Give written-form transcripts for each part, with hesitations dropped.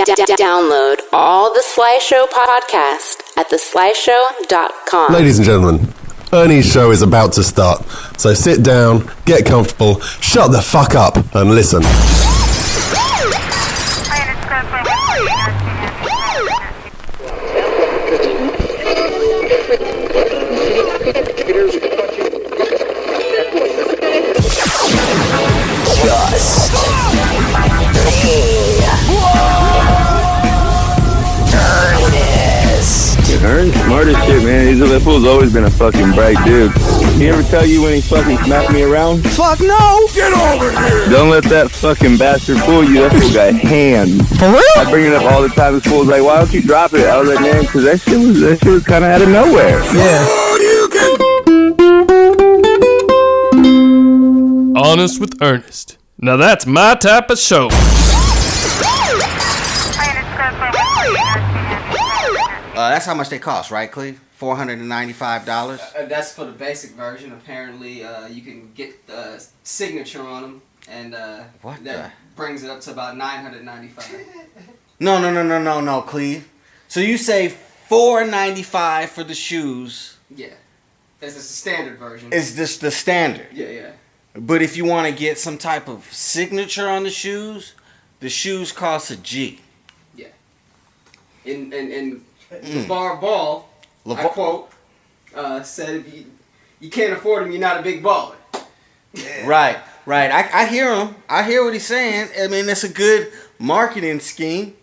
Download all the Sly Show podcast at theslyshow.com. Ladies and gentlemen, Ernie's show is about to start, so sit down, get comfortable, shut the fuck up, and listen. Ern's smart as shit, man. That fool's always been a fucking bright dude. He ever tell you when he fucking smacked me around? Fuck no! Get over here! Don't let that fucking bastard fool you. That fool got hands. For real? I bring it up all the time. This fool's like, why don't you drop it? I was like, man, because that shit was kind of out of nowhere. Yeah. Honest with Ernest. Now that's my type of show. That's how much they cost, right, Cleve? $495. That's for the basic version. Apparently, you can get the signature on them, and brings it up to about $995. No, Cleve. So you say $495 for the shoes. Yeah, that's the standard version. It's just the standard. Yeah. But if you want to get some type of signature on the shoes cost a G. Yeah. In Lavar Ball, I quote, said, if you can't afford them, you're not a big baller. Yeah. Right. I hear him. I hear what he's saying. I mean, it's a good marketing scheme.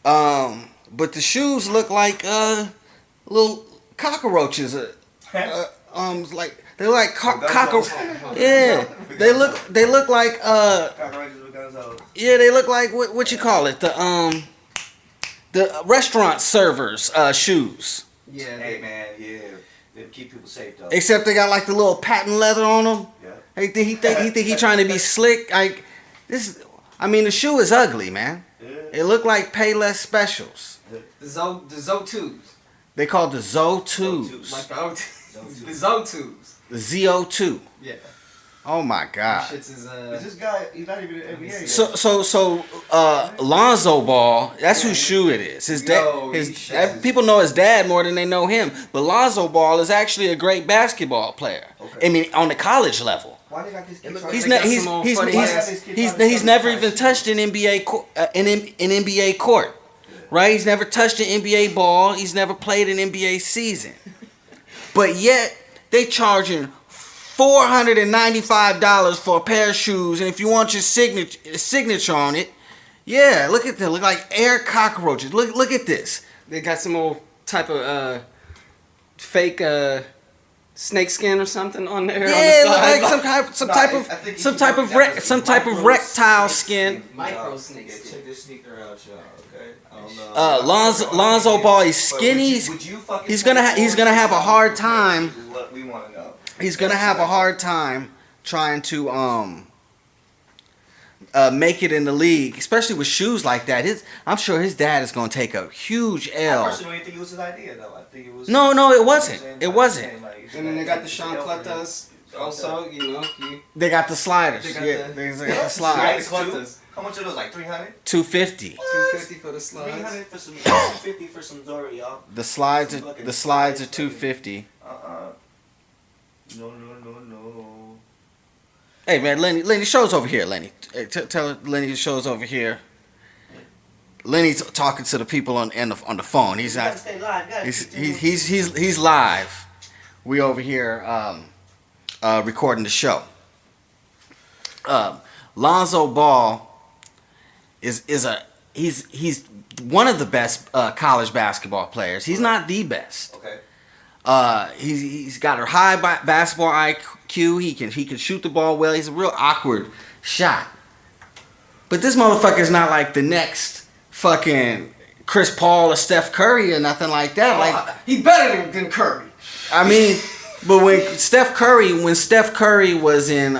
But the shoes look like little cockroaches. Like they look like cockroaches. Yeah, they look like cockroaches with guns out. Yeah, they look like what you call it? The restaurant servers' shoes. Yeah. Hey man, yeah. They keep people safe though. Except they got like the little patent leather on them. Yeah. He think he trying to be slick. Like this. I mean, the shoe is ugly, man. Yeah. It looked like Payless specials. The Zo2s. They called the Zo2s. Like the Zo2s. The ZO2. Yeah. Oh my God. Is this guy? He's not even in the NBA yet. So Lonzo Ball. That's whose shoe it is. His dad. People know his dad more than they know him. But Lonzo Ball is actually a great basketball player. Okay. I mean, on the college level. Why they got this kid? He's never even touched an NBA NBA court. Right? He's never touched an NBA ball. He's never played an NBA season. But yet they charging $495 for a pair of shoes, and if you want your signature on it, yeah, look at them. Look like air cockroaches. Look at this. They got some old type of fake snake skin or something on there. Yeah, on the side. Like some type of reptile skin. Micro snake skin. Check this sneaker out, y'all. Okay. I don't know. Lonzo Ball. He's skinny. He's gonna have a hard time. We want to know. He's gonna have a hard time trying to make it in the league, especially with shoes like that. I'm sure his dad is gonna take a huge L. I personally don't think it was his idea though. I think it was. No, it wasn't. It wasn't. And then they got the Sean Kletas also. They got the sliders. They got the sliders. How much are those? Like $300? $250. $250 for the slides. $300 for some. $250 for some Dory, y'all. The slides are $250. No. Hey man, Lenny, show's over here. Lenny, tell Lenny the show's over here. Lenny's talking to the people on the phone. He's not. He's live. We over here recording the show. Lonzo Ball he's one of the best college basketball players. He's not the best. Okay. He's got a high basketball IQ. He can shoot the ball well. He's a real awkward shot. But this motherfucker's not like the next fucking Chris Paul or Steph Curry or nothing like that. Like he better than Curry. I mean, but when Steph Curry was in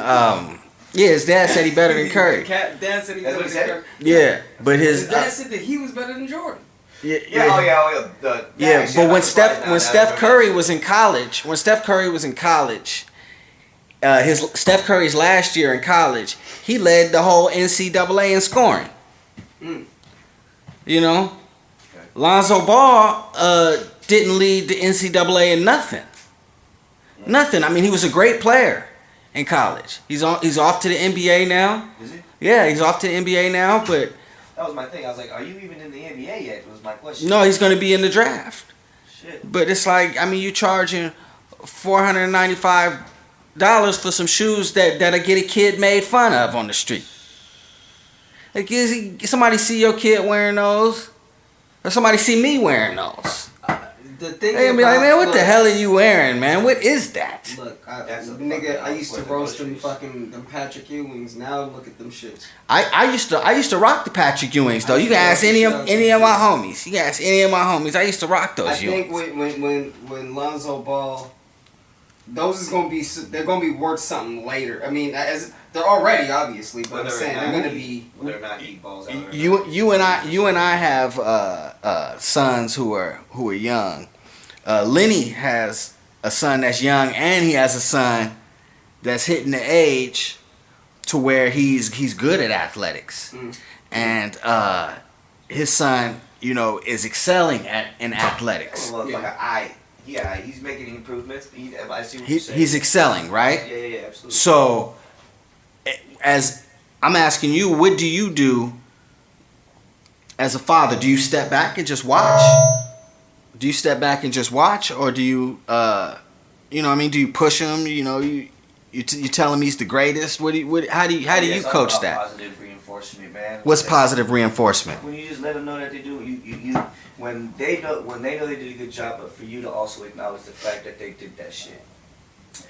his dad said he better than Curry. Dad said he better than Curry. Yeah, but his dad said that he was better than Jordan. But when Steph Curry was in college, Steph Curry's last year in college, he led the whole NCAA in scoring. You know, Lonzo Ball didn't lead the NCAA in nothing. Nothing. I mean, he was a great player in college. He's off to the NBA now. Is he? Yeah, he's off to the NBA now, but That was my thing. I was like, are you even in the NBA yet? Was my question. no, he's going to be in the draft. Shit. But it's like, I mean, you charging $495 for some shoes that'll get a kid made fun of on the street. Like, somebody see your kid wearing those? Or somebody see me wearing those? The thing They gonna be like, man, what the look, hell are you wearing, man? What is that? Look, That's a nigga, fucking I used to fucking roast them groceries. fucking them Patrick Ewings. Now look at them shits. I used to rock the Patrick Ewings though. You can ask any of my homies. You can ask any of my homies. I used to rock those I think Ewings. when Lonzo Ball, those is gonna be they're gonna be worth something later. I mean, as they're already obviously, but I'm Whether or saying not they're gonna he- be. whether or not he balls out. Or You and I have sons who are young. Lenny has a son that's young, and he has a son that's hitting the age to where he's good at athletics, and his son, you know, is excelling in athletics. Well, he's making improvements. I see what you're saying. He's excelling, right? Yeah, absolutely. So, as I'm asking you, what do you do as a father? Do you step back and just watch? Do you step back and just watch, or do you, you know, what I mean, do you push him? You know, you tell him he's the greatest. How do you It's all coach about that? Positive reinforcement, man. What's positive reinforcement? When you just let them know that they do, you when they know they did a good job, but for you to also acknowledge the fact that they did that shit,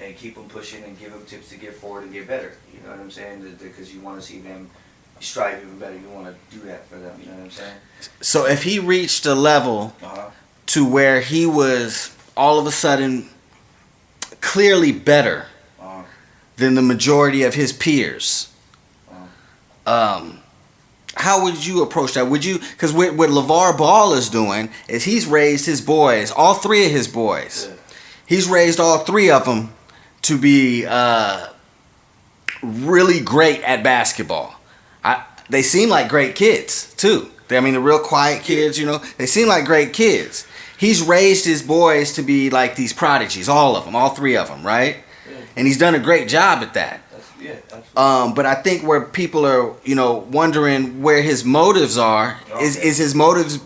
and keep them pushing and give them tips to get forward and get better. You know what I'm saying? Because you want to see them strive even better. You want to do that for them. You know what I'm saying? So if he reached a level Uh-huh. to where he was all of a sudden clearly better Uh-huh. than the majority of his peers, how would you approach that? Would you, because what Lavar Ball is doing is he's raised his boys, all three of his boys. Yeah. He's raised all three of them to be really great at basketball. They seem like great kids too. I mean, the real quiet kids, you know, they seem like great kids. He's raised his boys to be like these prodigies, all of them, all three of them, right? Yeah. And he's done a great job at that. Absolutely. But I think where people are, you know, wondering where his motives are, is his motives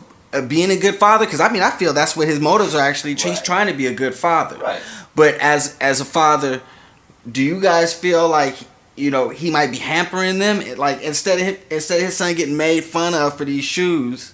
being a good father? Because I mean, I feel that's what his motives are actually. He's Right. trying to be a good father. Right. But as a father, do you guys feel like, you know, he might be hampering them? Like instead of his son getting made fun of for these shoes,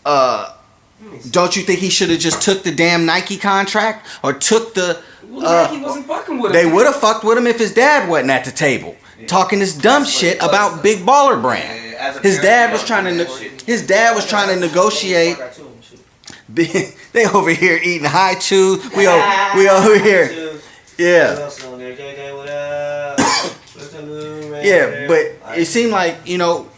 don't you think he should have just took the damn Nike contract or took the? Nike wasn't fucking with him. They would have fucked with him if his dad wasn't at the table talking this dumb shit about Big Baller Brand. His dad was trying to negotiate. They over here eating high chews. We over here. Yeah. Yeah, but it seemed like, you know,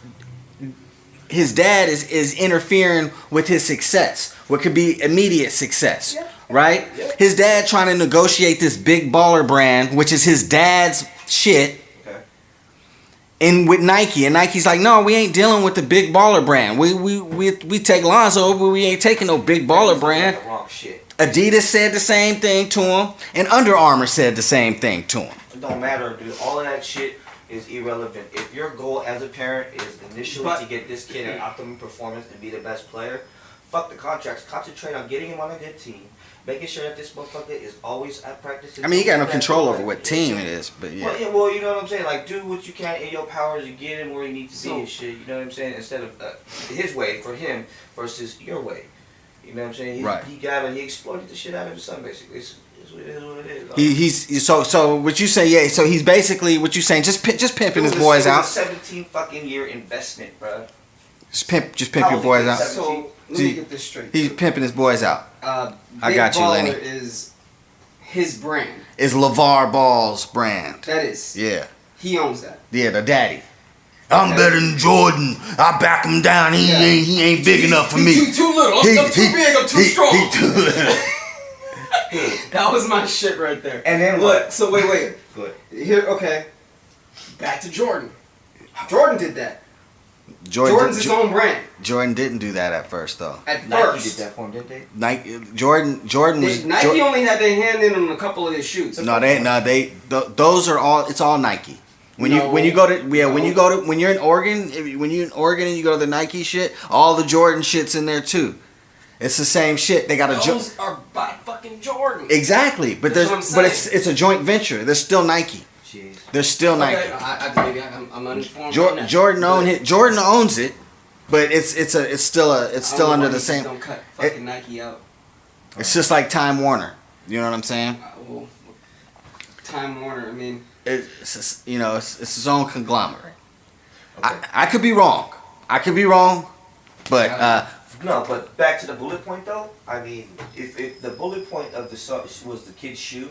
his dad is interfering with his success, what could be immediate success, right? His dad trying to negotiate this Big Baller Brand, which is his dad's shit, and with Nike, and Nike's like, no, we ain't dealing with the Big Baller Brand. We take Lonzo, but we ain't taking no Big Baller Brand. Wrong shit. Adidas said the same thing to him, and Under Armour said the same thing to him. It don't matter, dude. All of that shit is irrelevant. If your goal as a parent is initially to get this kid an optimum performance and be the best player, fuck the contracts. Concentrate on getting him on a good team, making sure that this motherfucker is always at practice. I mean, you got no control over what team it is, but yeah. Well, you know what I'm saying? Like, do what you can in your power to get him where he needs to be and shit. You know what I'm saying? Instead of his way for him versus your way. You know what I'm saying? Right. He exploited the shit out of his son, basically. It's what it is. He's so what you say? Yeah. So he's basically what you saying? Just pimping his boys out. It was a 17 fucking year investment, bro. Just pimp your boys out. So let me get this straight. He's pimping his boys out. I got you, Lenny. Big Baller is his brand. It's Lavar Ball's brand. That is. Yeah. He owns that. Yeah, the daddy. I'm better than Jordan. I back him down. He ain't big enough for me. Too little. I'm too big. I'm too strong. He too little. That was my shit right there. And then what? So wait. Good. Here, okay. Back to Jordan. Jordan did that. Jordan's his own brand. Jordan didn't do that at first, though. At Nike first. did that for him, didn't they? Nike, Jordan was Nike only had their hand in on a couple of his shoes. Those are all. It's all Nike. When you're in Oregon, when you're in Oregon and you go to the Nike shit, all the Jordan shit's in there too. It's the same shit. They got Those are by fucking Jordan. Exactly, but it's a joint venture. They're still Nike. Jeez. They're still Nike. I'm uninformed. Jordan owns it, but it's still under the same. Don't cut fucking Nike out. It's just like Time Warner. You know what I'm saying? Well, Time Warner. I mean, it's its own conglomerate. Okay. I could be wrong. But no. But back to the bullet point though. I mean, if the bullet point of the song was the kid's shoe,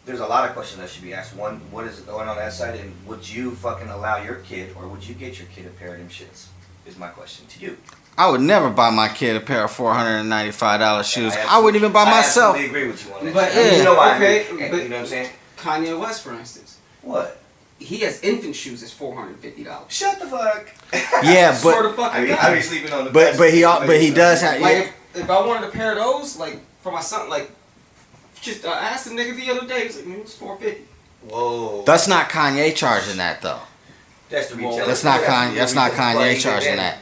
there's a lot of questions that should be asked. One, what is going on that side, and would you fucking allow your kid, or would you get your kid a pair of them shits? Is my question to you. I would never buy my kid a pair of $495 shoes. I wouldn't even buy myself. I agree with you on that. But you know why? Okay, but you know what I'm saying? Kanye West, for instance. What? He has infant shoes that's $450. Shut the fuck. Yeah, Swear to fucking God. I be sleeping on the. But he does have. Like if I wanted a pair of those, like for my son, like just I asked the nigga the other day, he was like, man, it's $450. Whoa. That's not Kanye charging that though. That's the retailer. That's not Kanye. That's not Kanye charging that.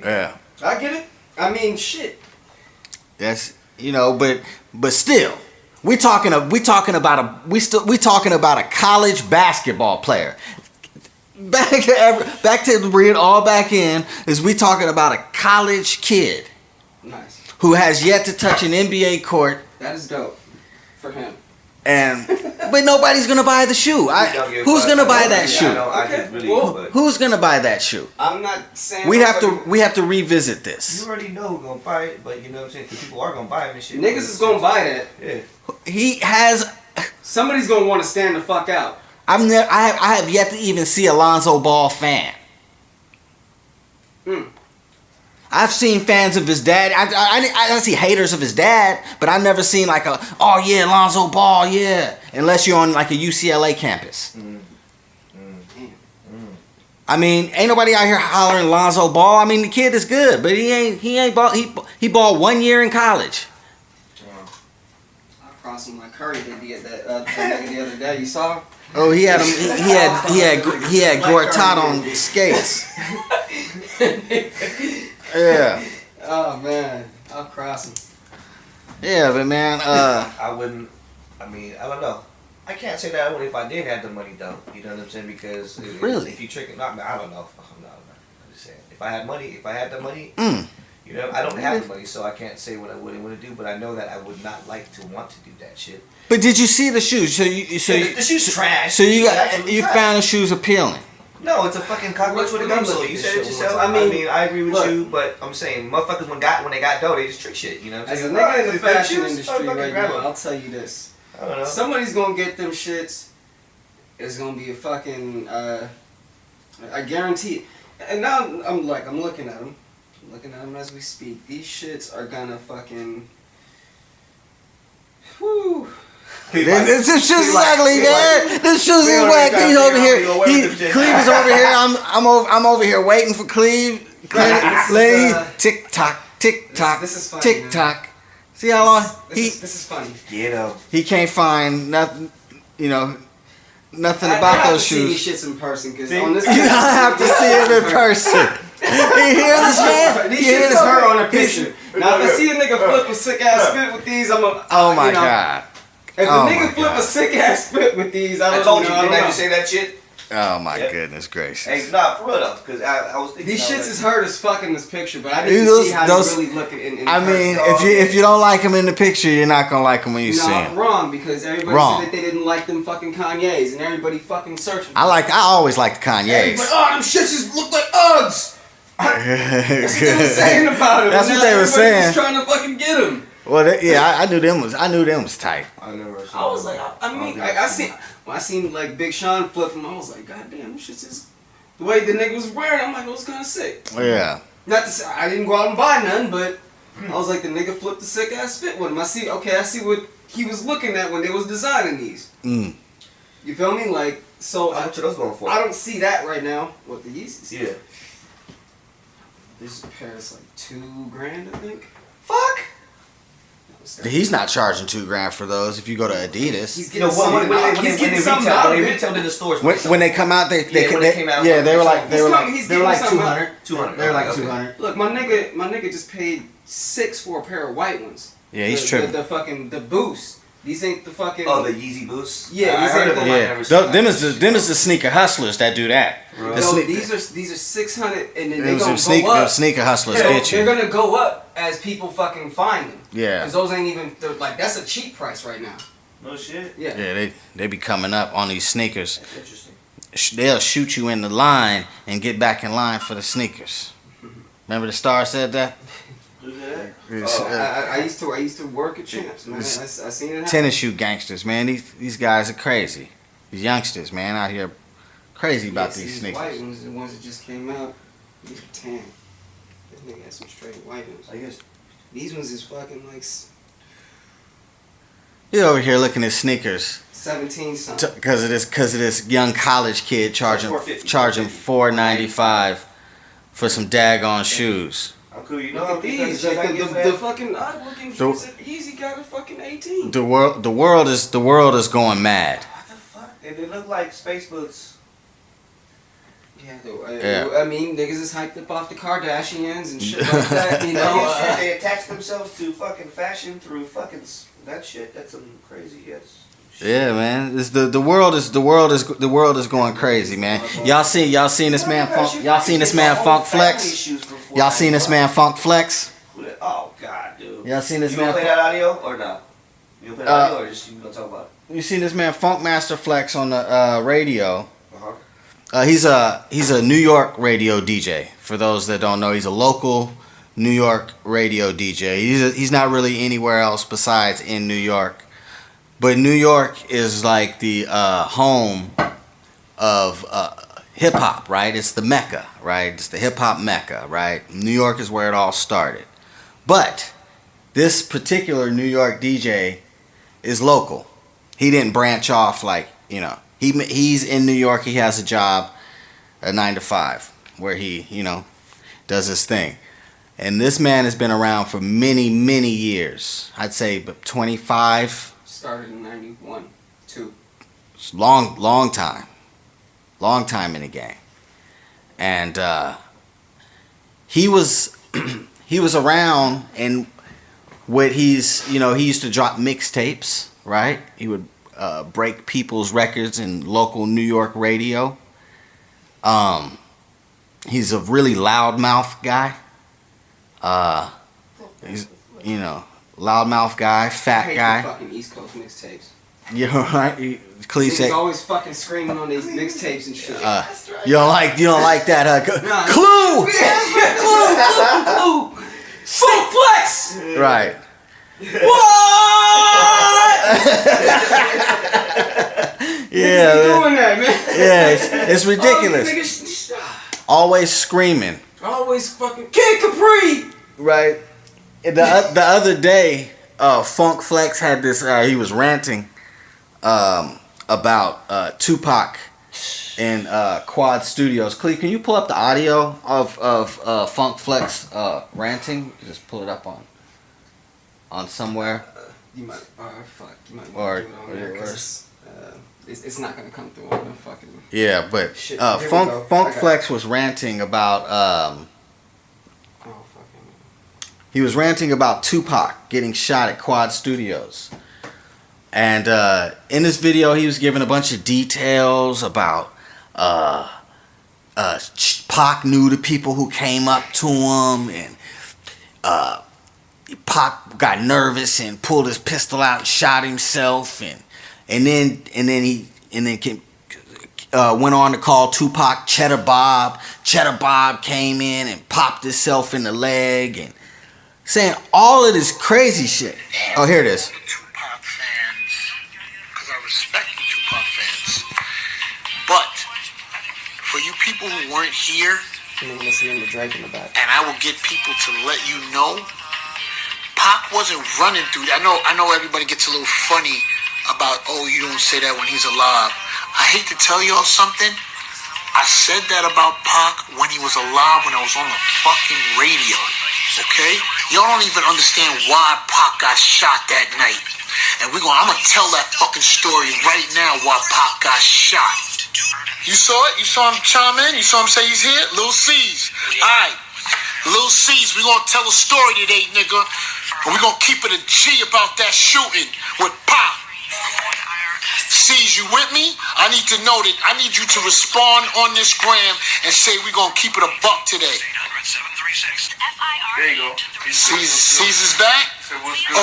Yeah. I get it. I mean, shit. That's but still, we talking about a college basketball player. Back to bring it all back in is we talking about a college kid. Nice. Who has yet to touch an NBA court. That is dope for him. But nobody's gonna buy the shoe. Who's gonna buy that shoe? Who's gonna buy that shoe? I'm not saying we have to revisit this. You already know who's gonna buy it, but you know what I'm saying? Because people are gonna buy them and shit. Niggas is gonna buy that. Yeah. Somebody's gonna want to stand the fuck out. I have yet to even see a Lonzo Ball fan. I've seen fans of his dad. I see haters of his dad, but I've never seen like oh yeah, Lonzo Ball, yeah. Unless you're on like a UCLA campus. I mean, ain't nobody out here hollering Lonzo Ball. I mean, the kid is good, but he ain't ball. He balled 1 year in college. I crossed him like Curry did the other day. You saw him? Oh, he had Gortat on skates. Yeah. Oh man, I'll cross him. Yeah, but man, I wouldn't. I mean, I don't know. I can't say that I would if I did have the money though. You know what I'm saying? Because if you trick it, I don't know. I'm just saying. If I had the money, you know, I don't have the money, so I can't say what I would and wouldn't do. But I know that I would not like to want to do that shit. But did you see the shoes? The shoes trash. So you found the shoes appealing. No, it's a fucking cockroach with a gum. So you said it yourself. I mean, I agree with you, but I'm saying motherfuckers when they got dough, they just trick shit. You know what I'm saying? As a nigga in the fashion industry right now, I'll tell you this. I don't know. Somebody's gonna get them shits. It's gonna be a fucking. I guarantee it. And now I'm looking at them. I'm looking at them as we speak. These shits are gonna fucking. Whew. This shoes is ugly, man. This shoes is whack. He's over here. Cleve is over here. I'm over here waiting for Cleve. Lenny, tick tock, tick tock, tick tock. See how long this is funny. He can't find nothing. You know, nothing about those shoes. I have to see these shits in person because on this. You don't have to see them in person. You hear this, man? These shits is her on a picture. Now if I see a nigga flip a sick ass fit with these, I'm a. Oh my god. If a nigga flip a sick ass spit with these, I told you, didn't I just say that shit? Oh my goodness gracious. Hey, nah, for real though, because I was thinking. These shits is hard as fuck in this picture, but I didn't see how they really look in I mean, if you don't like them in the picture, you're not gonna like them when you see them. No, wrong, because everybody said that they didn't like them fucking Kanye's, and everybody fucking searching. I always liked the Kanye's. But them shits just look like Uggs. That's what they were saying about it. That's what they were saying. Was trying to fucking get them. Well, I knew them was tight. I was like, I seen like Big Sean flip them. I was like, God damn, this shit's just the way the nigga was wearing. I'm like, it was kind of sick. Yeah. Not to say I didn't go out and buy none, but I was like, the nigga flipped the sick ass fit with him. I see what he was looking at when they was designing these. You feel me? Like So How much are those going for? I don't see that right now. What the Yeezys? Yeah. This pair is like $2,000, I think. Fuck. He's not charging $2,000 for those. If you go to Adidas, He's You know getting what? something. When He's they getting something retail, out when of they it. retailed in the stores. when they come out, they when they came out, they were like He's they were like getting something out. 200. They were like Okay. 200. Look, my nigga just paid $6 for a pair of white ones. Yeah, he's the, tripping. The Boost. These ain't the fucking. Oh, the Yeezy Boosts. Yeah, I these heard ain't of the- them. I Yeah, never seen them is the sneaker hustlers that do that. Right. The No, sne- these are 600, and then it they was gonna them go up. sneaker hustlers They're get you. gonna go up as people fucking find them. Yeah. Cause those ain't even like that's a cheap price right now. No shit. Yeah. Yeah, they be coming up on these sneakers. That's interesting. They'll shoot you in the line and get back in line for the sneakers. Remember the Star said that? Who's that? It's, I used to work at Champs, man. I seen it happen. tennis shoe gangsters, man. These guys are crazy. These youngsters, man, out here crazy about Yeah, see, these White sneakers. ones, the ones that just came out, these are tan. This nigga has some straight white ones. I guess. These ones is fucking like You over here looking at sneakers 17 something. because of this young college kid charging $4.95 for some daggone shoes. How cool you Look know? at these. Like, Like the fucking odd looking The- shoes that Easy got a fucking 18. The world is going mad. What the fuck? And they look like space boots. Yeah. I mean, niggas is hyped up off the Kardashians and shit like that, you know. And they attach themselves to fucking fashion through fucking that shit. That's some crazy. Yes. Yeah, man. It's the world is going crazy, man. Y'all seen this man Funk Flex? Y'all seen this man Funk Flex? Oh god, dude. Y'all seen this You man? gonna play that audio or no? You gonna play that audio or just you gonna talk about it? You seen this man Funk Master Flex on the radio? Uh-huh. He's a New York radio DJ. For those that don't know, he's a local New York radio DJ. He's not really anywhere else besides in New York. But New York is like the home of hip hop, right? It's the Mecca, right? It's the hip hop Mecca, right? New York is where it all started. But this particular New York DJ is local. He didn't branch off like, you know. He's in New York. He has a job, a 9 to 5, where he, you know, does his thing. And this man has been around for many, many years. I'd say 25. Started in 91, too. Long time in the game. And he was around, and he used to drop mixtapes, right? He would break people's records in local New York radio. He's a really loudmouth guy. He's, you know, loudmouth guy, I fat hate guy. the fucking East Coast mixtapes. You know, right? Cleve Niggas said, always fucking screaming on these mixtapes and shit. you don't like that, huh? Nah. Clue! Clue! Funk Flex! Right. What? Yeah, Niggas man. doing that, man. Yeah, it's ridiculous. Oh, niggas, Always screaming. always fucking Kid Capri! Right. The other day, Funk Flex had this. He was ranting about Tupac in Quad Studios. Cleve, can you pull up the audio of Funk Flex ranting? Just pull it up on somewhere. You might, fuck, you might Or- want to do it on there or- 'cause it's not gonna come through on the fucking. Yeah, but Shit, here we Funk go. Funk I got Flex was ranting about. Oh fucking. He was ranting about Tupac getting shot at Quad Studios. And in this video, he was giving a bunch of details about Pac knew the people who came up to him, and Pac got nervous and pulled his pistol out and shot himself, and then went on to call Tupac Cheddar Bob. Cheddar Bob came in and popped himself in the leg, and saying all of this crazy shit. Oh, here it is. Tupac fans, because I respect the Tupac fans. But for you people who weren't here, I'm listening to Drake in the back. and I will get people to let you know, Pac wasn't running through. I know everybody gets a little funny about, oh, you don't say that when he's alive. I hate to tell y'all something. I said that about Pac when he was alive, when I was on the fucking radio. Okay? Y'all don't even understand why Pac got shot that night. And I'm gonna tell that fucking story right now why Pac got shot. You saw it? You saw him chime in? You saw him say he's here? Lil C's. Alright. Lil C's, we gonna tell a story today, nigga. And we gonna keep it a G about that shooting with Pac. C's, you with me? I need to know that. I need you to respond on this gram and say we gonna keep it a buck today. There you go. C's is back?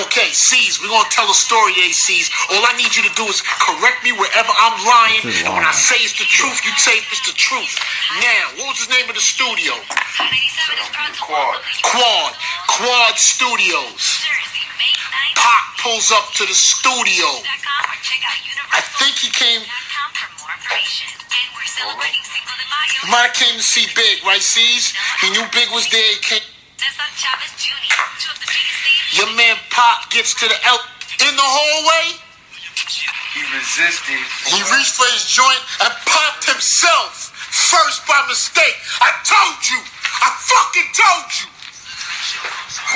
Okay, C's, we're gonna tell a story today, C's. All I need you to do is correct me wherever I'm lying, and when I say it's the truth, you say it's the truth. Now, what was the name of the studio? Quad Studios. Pac pulls up to the studio. I think he came. He might have came to see Big, right, C's? He knew Big was there. He came. Your man Pac gets to the in the hallway. He resisted. He reached for his joint and popped himself first by mistake. I told you. I fucking told you.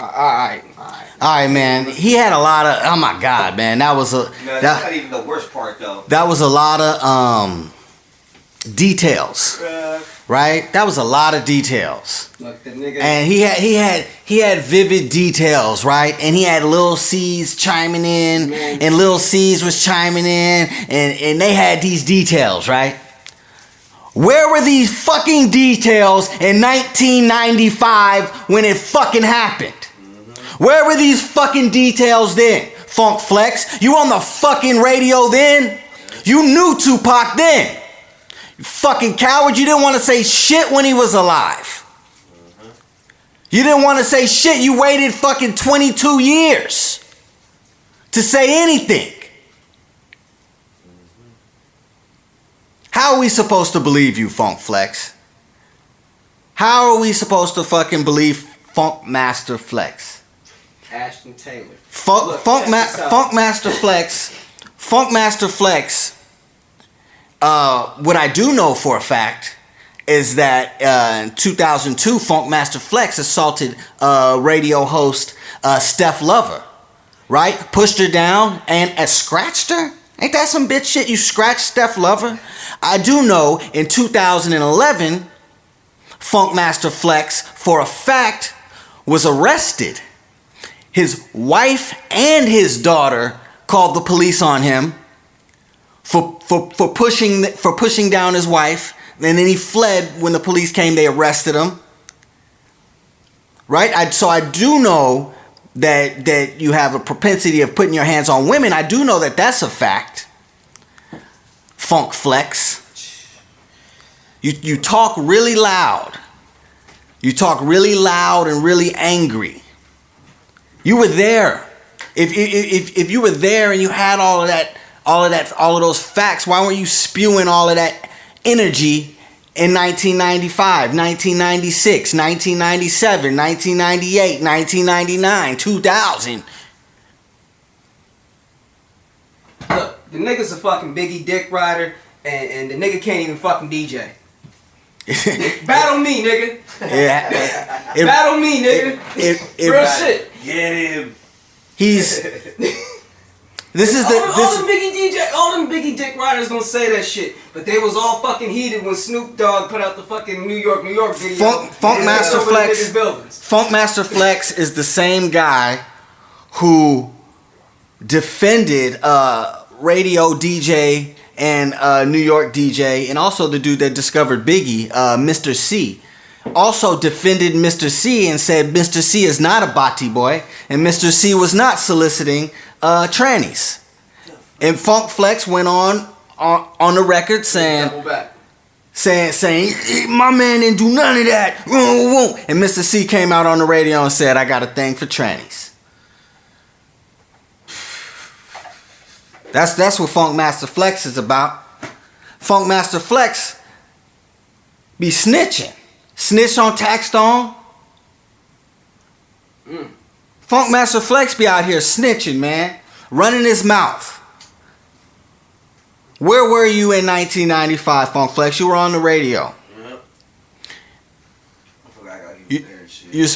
All right, man. He had a lot of. Oh my God, man. That was a. No, that's not even the worst part, though. That was a lot of details, right? That was a lot of details. Look, the nigga. And he had vivid details, right? And he had Lil C's chiming in, Man. and Lil C's was chiming in, and they had these details, right? Where were these fucking details in 1995 when it fucking happened? Where were these fucking details then? Funk Flex, you on the fucking radio then? You knew Tupac then. You fucking coward, you didn't want to say shit when he was alive. You didn't want to say shit, you waited fucking 22 years to say anything. How are we supposed to believe you, Funk Flex? How are we supposed to fucking believe Funk Master Flex? Ashton Taylor. Funk Master Flex. What I do know for a fact is that in 2002, Funk Master Flex assaulted radio host Steph Lover, right? Pushed her down and scratched her. Ain't that some bitch shit? You scratched Steph Lover? I do know in 2011, Funk Master Flex, for a fact, was arrested. His wife and his daughter called the police on him for pushing down his wife, and then he fled when the police came. They arrested him. Right? So I do know that you have a propensity of putting your hands on women. I do know that that's a fact. Funk Flex. You talk really loud. You talk really loud and really angry. You were there. If you were there and you had all of those facts, why weren't you spewing all of that energy in 1995, 1996, 1997, 1998, 1999, 2000? Look, the nigga's a fucking Biggie dick rider, and the nigga can't even fucking DJ. Battle me, nigga. Battle me, nigga. Real shit. Get him. He's. This is all them Biggie dick riders gonna say that shit, but they was all fucking heated when Snoop Dogg put out the fucking New York video. Funk Master Flex. Funk Master Flex is the same guy who defended radio DJ and New York DJ, and also the dude that discovered Biggie, Mr. C. Also defended Mr. C and said Mr. C is not a bati boy, and Mr. C was not soliciting trannies. And Funk Flex went on the record saying my man didn't do none of that. And Mr. C came out on the radio and said, I got a thing for trannies. That's what Funk Master Flex is about. Funk Master Flex be snitching. Snitch on Taxstone. Funk Master Flex be out here snitching, man. Running his mouth. Where were you in 1995, Funk Flex? You were on the radio. Yep. I forgot I gotta You- get there and shit. You're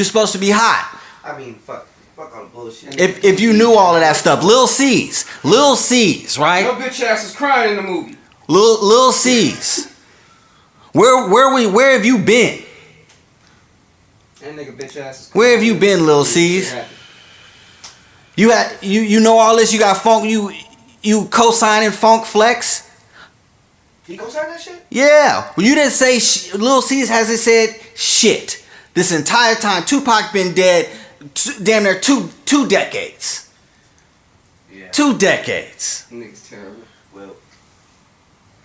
supposed to be hot. I mean, fuck all the bullshit. If you knew all of that stuff, Lil C's, right? Your bitch ass is crying in the movie. Lil C's. Where have you been? That nigga bitch ass is crying. Where have you been, Lil C's? You know all this. You got Funk. You co-signing Funk Flex. He goes out that shit? Yeah. Well, you didn't say Lil C's hasn't said shit this entire time. Tupac been dead damn near two decades. Yeah. 2 decades. Nigga's terrible. Well,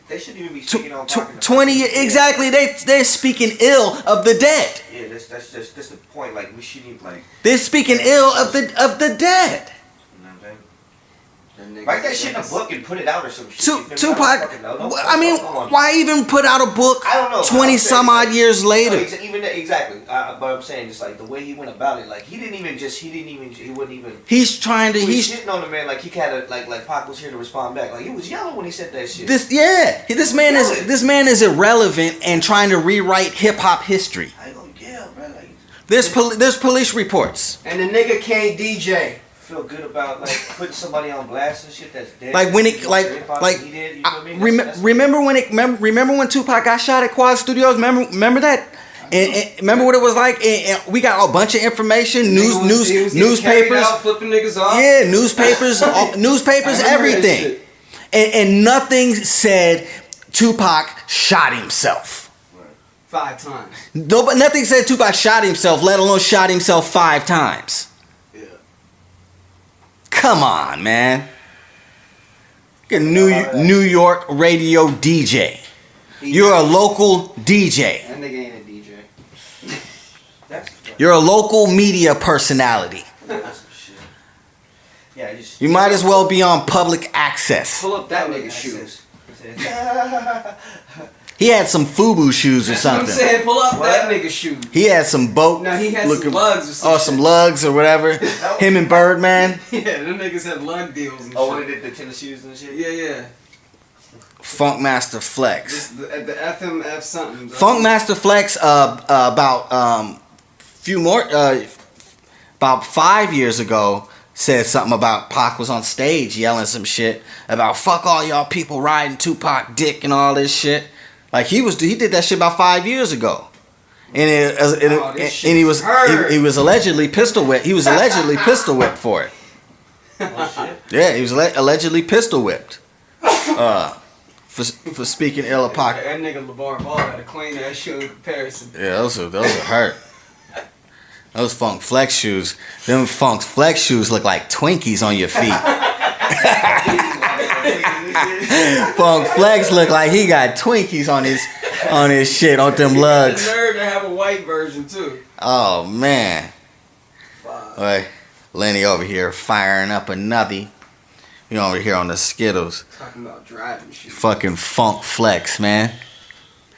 they shouldn't even be speaking on Pac in the 20 first place. exactly. They're speaking ill of the dead. Yeah, that's the point. Like, we shouldn't, like, They're speaking ill of the dead. you know what I'm saying? That nigga Write that shit in a book and put it out or some shit. Tupac. I Why even put out a book? I don't know. 20 some odd years later. Exactly. But I'm saying, just like the way he went about it, like he wouldn't even. He's trying to. He was He's shitting on the man like he had a like Pac was here to respond back. Like he was yelling when he said that shit. this man is irrelevant and trying to rewrite hip hop history. I go, yeah, bro. Like There's police reports. And the nigga can't DJ. feel good about like putting somebody on blast and shit that's dead. Like when it He like did, you I- feel me? remember when Tupac got shot at Quad Studios? Remember that? And remember what it was like? And we got a bunch of information, He was getting carried newspapers. out, flipping niggas off. Yeah, newspapers, newspapers, I remember that everything. shit. And nothing said Tupac shot himself. 5 times. No, but nothing said Tupac shot himself, let alone shot himself 5 times. Yeah. Come on, man. You're a New York radio DJ. You're a local DJ. That nigga ain't a DJ. That's You're a local media personality. that's some shit. Yeah, You might as well be on public access. Pull up that nigga's shoes. He had some FUBU shoes or That's what I'm something. saying. Pull up that nigga's shoes. He had some boat. No, he had looking, some lugs or some Oh, shit. some lugs or whatever. Him and Birdman. Yeah, them niggas have lug deals and Oh, when shit. they did the tennis shoes and shit. Yeah. Funkmaster Flex. Just the FMF something. Funkmaster Flex. About about 5 years ago, said something about Pac was on stage yelling some shit about fuck all y'all people riding Tupac dick and all this shit. Like he did that shit about 5 years ago, and he was allegedly pistol whipped. He was allegedly pistol whipped for it. Oh, shit. Yeah, he was allegedly pistol whipped. For speaking ill of Pac. That nigga Lavar Ball had a clean ass shoe in comparison. Yeah, those are hurt. Those Funk Flex shoes. Them Funk Flex shoes look like Twinkies on your feet. Funk Flex look like he got Twinkies on his shit, on them lugs. The nerve to have a white version too. Oh man. Like Lenny over here firing up another. You over here on the Skittles. Talking about driving shit. Fucking Funk Flex, man.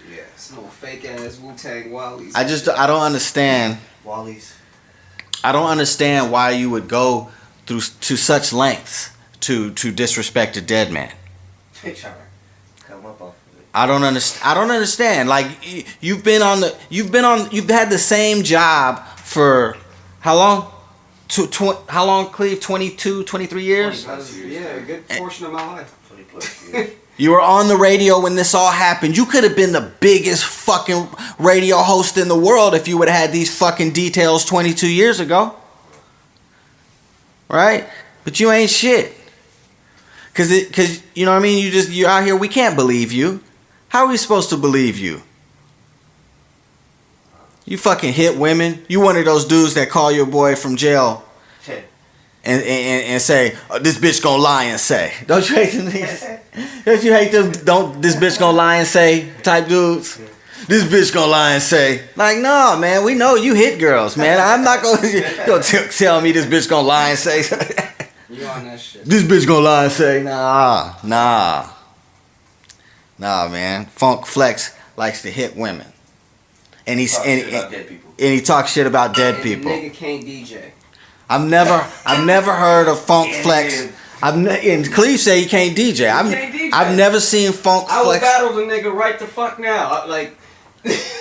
Yeah, some old fake ass Wu-Tang Wallies. I don't understand. Wally's. I don't understand why you would go to such lengths to disrespect a dead man. They trying to come up off of it. I don't understand. Like you've had the same job for how long? How long, Cleve? 22, 23 years? Yeah, a good portion of my life. 20 plus years. You were on the radio when this all happened. You could have been the biggest fucking radio host in the world if you would have had these fucking details 22 years ago. Right? But you ain't shit. Cause you know what I mean? You're out here, we can't believe you. How are we supposed to believe you? You fucking hit women. You one of those dudes that call your boy from jail and say, oh, this bitch gonna lie and say. Don't you hate them niggas? Don't you hate them this bitch gonna lie and say type dudes? This bitch gonna lie and say. Like, no, man, we know you hit girls, man. I'm not gonna tell me this bitch gonna lie and say. You on that shit. This bitch gonna lie and say, nah, man. Funk Flex likes to hit women. And he talks shit about dead people. The nigga can't DJ. I've never heard of Funk Flex. And Cleve say he can't DJ. I've never seen Funk I will Flex. battle the nigga right the fuck now.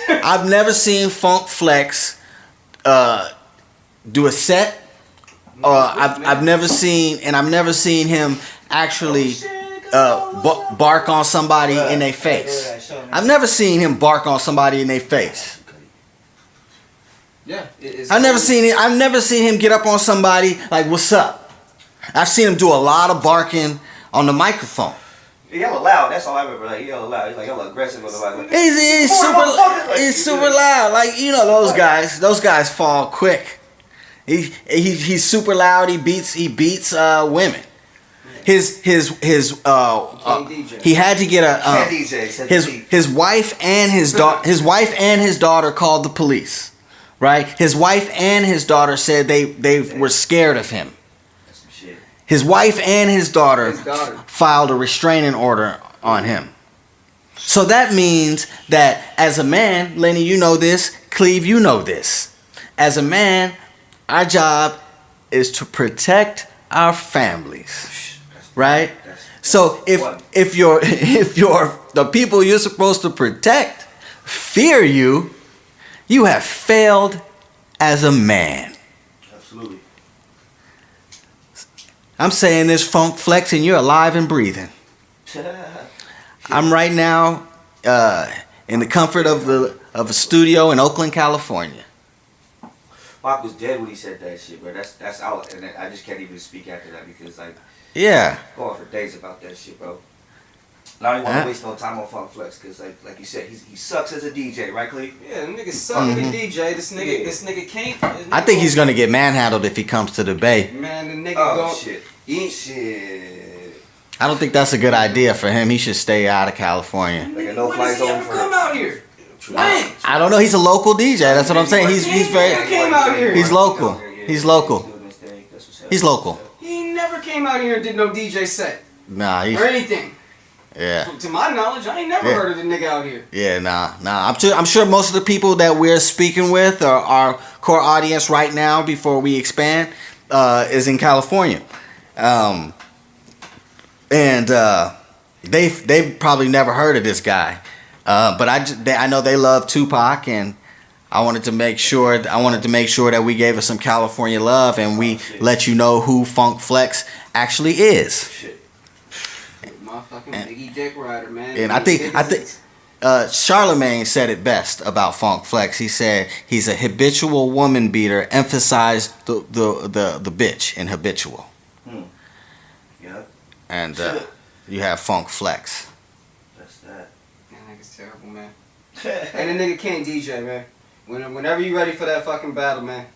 I've never seen Funk Flex do a set. I've never seen him actually bark on somebody in their face. I've never seen him bark on somebody in their face. Yeah, I've never seen him get up on somebody like, "What's up?" I've seen him do a lot of barking on the microphone. He yelled loud. That's all I remember. Like, he yelled loud. He's like hella aggressive on the mic. He's super loud. Like, you know, those guys fall quick. He's super loud. He beats women. He had to get his wife and his daughter called the police. Right? His wife and his daughter said they were scared of him. His wife and his daughter filed a restraining order on him. So that means that as a man, Lenny, you know this, Cleve, you know this. As a man, our job is to protect our families. Right? So if the people you're supposed to protect fear you, you have failed as a man. Absolutely. I'm saying this, Funk Flex, and you're alive and breathing. I'm right now in the comfort of a studio in Oakland, California. Pac was dead when he said that shit, bro. That's out, and I just can't even speak after that because like, yeah, going for days about that shit, bro. And I don't even want to waste no time on Funk Flex because like you said, he sucks as a DJ, right, Cleve? Yeah, the nigga suck as a DJ. This nigga can't. I think he's gonna get manhandled if he comes to the Bay. Man, the nigga shit. Shit. I don't think that's a good idea for him. He should stay out of California. Like a no-fly zone for come out here. When? I don't know. He's a local DJ. That's what I'm saying. He's very. Came out here. He's local. He's local. He's local. He never came out here and did no DJ set. Nah. Or anything. Yeah. To my knowledge, I ain't never heard of the nigga out here. Yeah, nah. I'm sure most of the people that we're speaking with, or our core audience right now, before we expand, is in California, and they've probably never heard of this guy, but I know they love Tupac, and I wanted to make sure that we gave us some California love, and we let you know who Funk Flex actually is. Motherfucking Biggie Dick Rider, man. And I think Charlemagne said it best about Funk Flex. He said he's a habitual woman beater. Emphasize the bitch in habitual. Yeah. And you have Funk Flex. That's that. That nigga's terrible, man. And the nigga can't DJ, man. Whenever you ready for that fucking battle, man,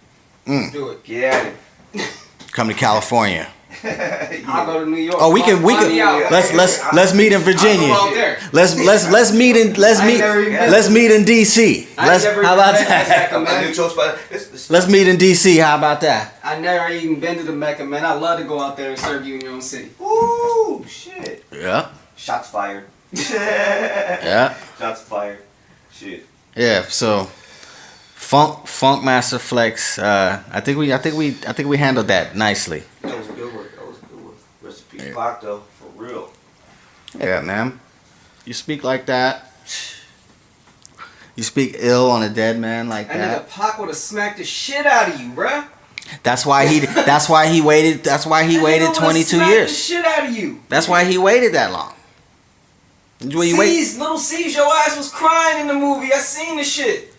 let's do it. Get at it. Come to California. I'll go to New York. Oh, we can let's meet in Virginia. Let's meet in DC. How about that? Let's meet in DC. How about that? I never even been to the Mecca, man. I love to go out there and serve you in your own city. Ooh, shit. Yeah. Shots fired. Yeah. Shots fired. Shit. Yeah. So, Funk Master Flex. I think we handled that nicely. That was a good one. Recipe Pac though, for real. Yeah, man. You speak like that. You speak ill on a dead man like that. That nigga Pac would have smacked the shit out of you, bruh. That's why he waited 22 years. The shit out of you. That's why he waited that long. Little C's, your ass was crying in the movie. I seen the shit.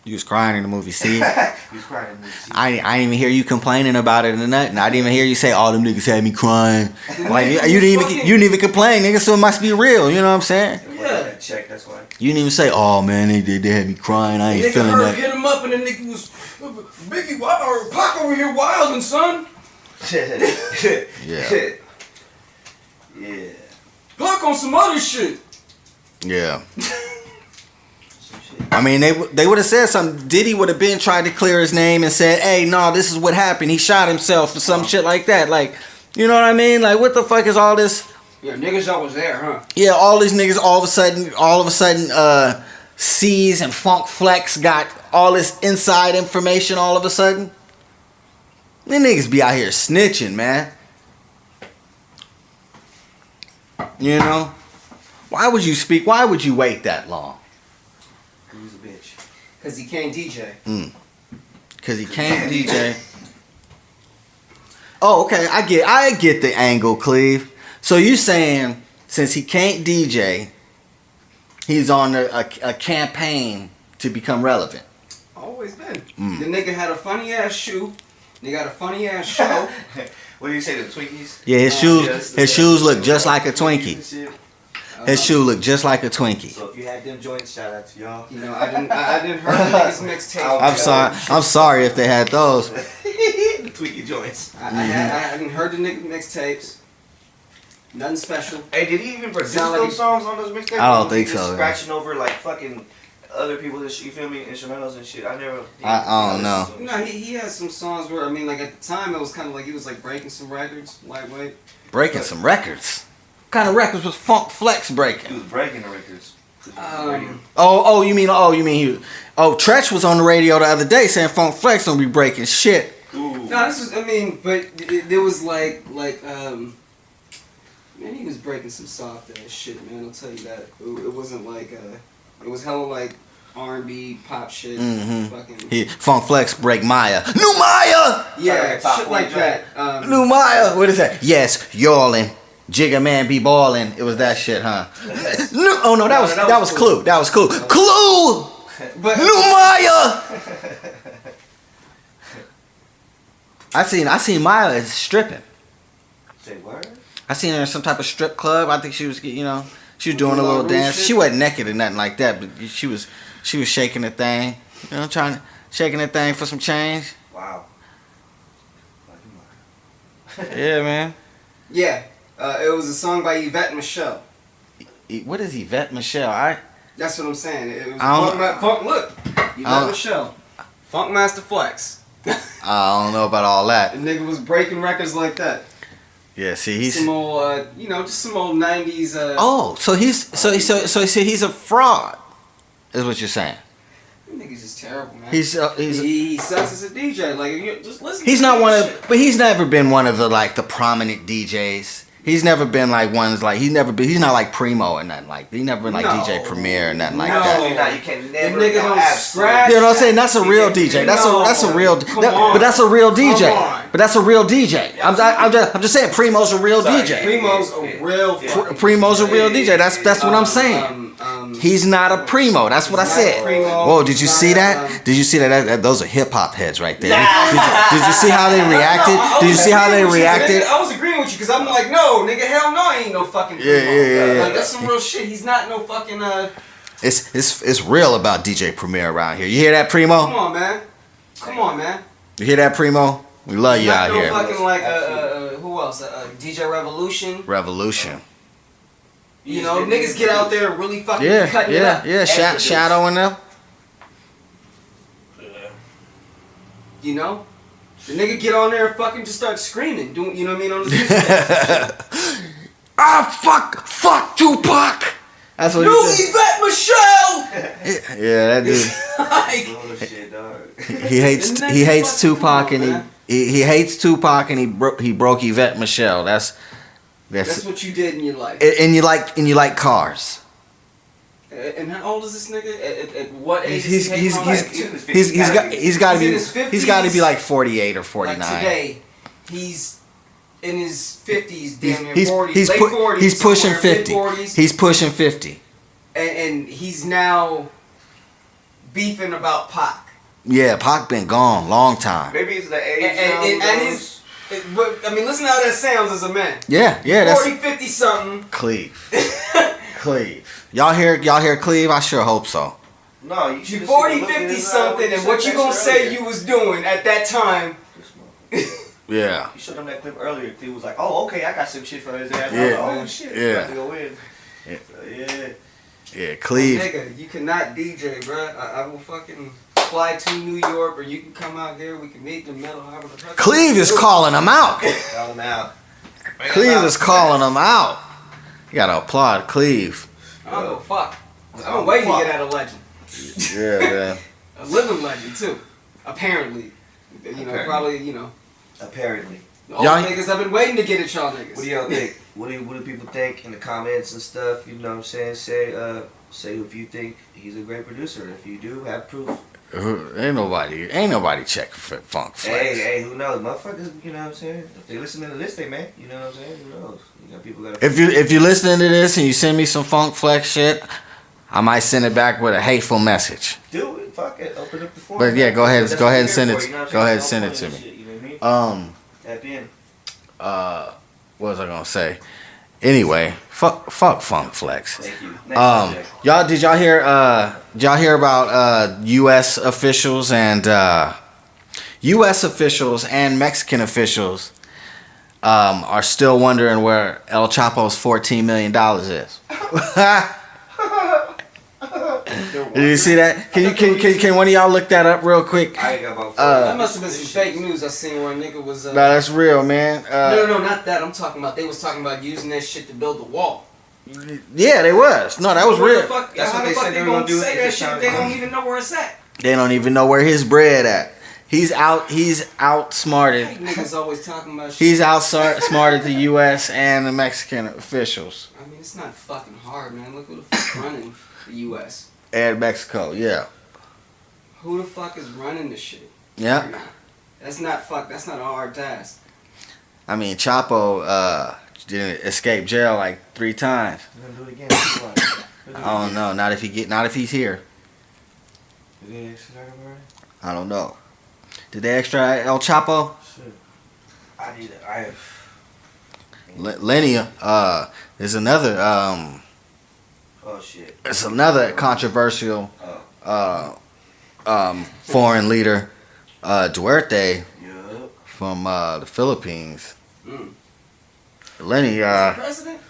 You was crying in the movie, Steve. He was crying in the movie. I didn't even hear you complaining about it or nothing. I didn't even hear you say, "All them niggas had me crying." Like you didn't even complain, nigga. So it must be real. You know what I'm saying? Yeah. Check. That's why. You didn't even say, "Oh man, they had me crying." I ain't feeling that. Hit him up and the nigga was Biggie. Pac over here wilding, son. Yeah. Yeah. Pac on some other shit. Yeah. I mean, they would have said something. Diddy would have been trying to clear his name and said, "Hey, no, this is what happened. He shot himself," or some shit like that. Like, you know what I mean? Like, what the fuck is all this? Yeah, niggas y'all was there, huh? Yeah, all these niggas all of a sudden, C's and Funk Flex got all this inside information all of a sudden. Them niggas be out here snitching, man. You know? Why would you speak? Why would you wait that long? He's a bitch. Because he can't DJ. Because he can't DJ. Oh, okay. I get the angle, Cleve. So you saying since he can't DJ, he's on a campaign to become relevant? Always been. The nigga had a funny ass shoe. They got a funny ass show. What do you say, the Twinkies? Yeah, his shoes look just like a Twinkie. His shoe look just like a Twinkie. So if you had them joints, shout out to y'all. You know, I didn't hear the niggas mixtape. I'm sorry if they had those. The Twinkie joints. I hadn't heard the niggas mixtapes. Nothing special. Hey, did he even produce Sound like those songs on those mixtapes? I don't Or think he just so. Scratching over like fucking other people's, you feel me, instrumentals and shit. I don't know. No, he has some songs where, I mean, like at the time it was kind of like he was like breaking some records, lightweight. Breaking some records. What kind of records was Funk Flex breaking? He was breaking the records. You mean Tretch was on the radio the other day saying Funk Flex don't be breaking shit. No, this was, I mean, but there was man, he was breaking some soft ass shit, man. I'll tell you that. It wasn't like it was hella like R&B pop shit. Fucking Funk Flex break Maya. New Maya. yeah, shit like that. New Maya. What is that? Yes, yawling. Jigga man be ballin'. It was that shit, huh? No, that was Clue. That was Clue. Clue. But New Maya. I seen Maya stripping. Say what? I seen her in some type of strip club. I think she was, she was doing a little dance. She wasn't naked or nothing like that, but she was shaking the thing. Shaking the thing for some change. Wow. Yeah, man. yeah, it was a song by Yvette Michelle. What is Yvette Michelle? That's what I'm saying. It was I don't- Look, Yvette Michelle, Funk Master Flex. I don't know about all that. The nigga was breaking records like that. Yeah, see, he's Some old, just some old '90s. so he's a fraud, is what you're saying. That nigga's just terrible, man. He sucks as a DJ. Like, you just listen. he's to not that one shit. of, but he's never been one of the prominent DJs. He's never been like ones like he's not like Primo or nothing like. He never been like No. DJ Premier or nothing like No. that. Absolutely not. You can never. nigga don't scratch. You know what I'm saying? That's a real DJ. That's a real. But that's a real DJ. on. But that's a real DJ. I'm just saying Primo's a real DJ. Primo's a real. Primo's a real DJ. That's what I'm saying. He's not a Primo. That's what I said. Primo. Whoa, did you see that? Did you see that? Those are hip hop heads right there. Did you see how they reacted? Did you see how they reacted? I was agreeing with you because I'm like, no, nigga, hell no, I ain't no fucking Primo. Yeah. Like, that's some real shit. He's not no fucking. It's real about DJ Premier around here. You hear that, Primo? Come on, man. You hear that, Primo? We love you out Not no here. fucking like who else? DJ Revolution. Revolution. You know, niggas get out there and really fucking Yeah, cutting it up. Shadow and them. You know? The nigga get on there and fucking just start screaming. Doing, you know what I mean? On the Fuck Tupac. That's what he said. Yvette Michelle! Yeah, that dude. Like, Bullshit, dog. He hates Tupac and he hates Tupac and he broke Yvette Michelle. That's what you did in your life. and you like cars. And how old is this nigga? At what age? He's He's got to in be his 50s. he's got to be like 48 or 49. Like today, he's in his 50s, damn near He's 40s, late 40s. he's pushing somewhere, 50. mid-40s. He's pushing 50. And he's now beefing about Pac. Yeah, Pac been gone long time. Maybe it's the age. And his, I mean, listen how that sounds as a man. Yeah, that's 40, 50 something. Cleve. Cleve. Y'all hear Cleve? I sure hope so. No, you should. You 40, 50 something, and what you gonna say you was doing at that time? Yeah. You showed him that clip earlier. Cleve was like, "Oh, okay, I got some shit for his ass." Yeah. I was like, oh shit, Yeah. about to go in. Yeah. So, yeah. Yeah, Cleve. Nigga, you cannot DJ, bruh. I will fucking fly to New York, or you can come out here. We can meet in the middle. However the fuck. Cleve is calling him out. Call him out. Cleve is calling him out. You gotta applaud Cleve. I don't go fuck. I'm waiting to get out of legend. Yeah, man. A living legend too. Apparently. You know, Apparently. probably, you know. Apparently. All Y'all- the niggas have been waiting to get at y'all niggas. What do y'all think? What do people think in the comments and stuff? You know what I'm saying? Say if you think he's a great producer. If you do, have proof. Ain't nobody checking for Funk Flex. Hey, who knows? Motherfuckers, you know what I'm saying? If they listen to this, they man. You know what I'm saying? Who knows? You got people that If you're listening to this and you send me some Funk Flex shit, I might send it back with a hateful message. do it. Fuck it. Open up the form. But yeah, go ahead That's and what send we're it. here for, you know what I'm Go ahead and saying? send it Don't to point me. shit, you know what I mean? Tap in. What was I gonna say? Anyway, fuck Funk Flex. Thank you. Next subject. Did y'all hear about U.S. officials and Mexican officials are still wondering where El Chapo's $14 million is? Did you see that? Can one of y'all look that up real quick? I ain't got about That must have been some fake news I seen where a nigga was. No, that's real, man. No, not that. I'm talking about. They was talking about using that shit to build the wall. Yeah, they was. No, that was Where real. the fuck? That's How what the they fuck said they they were gonna gonna do say at that this shit? time. They don't even know where it's at. They don't even know where his bread at. He's outsmarted. Niggas always talking about shit. He's outsmarted the U.S. and the Mexican officials I mean, it's not fucking hard, man. Look who the fuck running the U.S. and Mexico. Yeah, Who the fuck is running the shit? yeah. Right now? That's not a hard task. I mean, Chapo didn't escape jail like 3 times. We're gonna do it again. I don't know. Not if he's here. Did they extradite him already? I don't know. Did they extradite El Chapo? Shit. I have. Lenny is another Oh shit. it's another controversial foreign leader, Duterte Yup. from the Philippines. Mm. Lenny, President?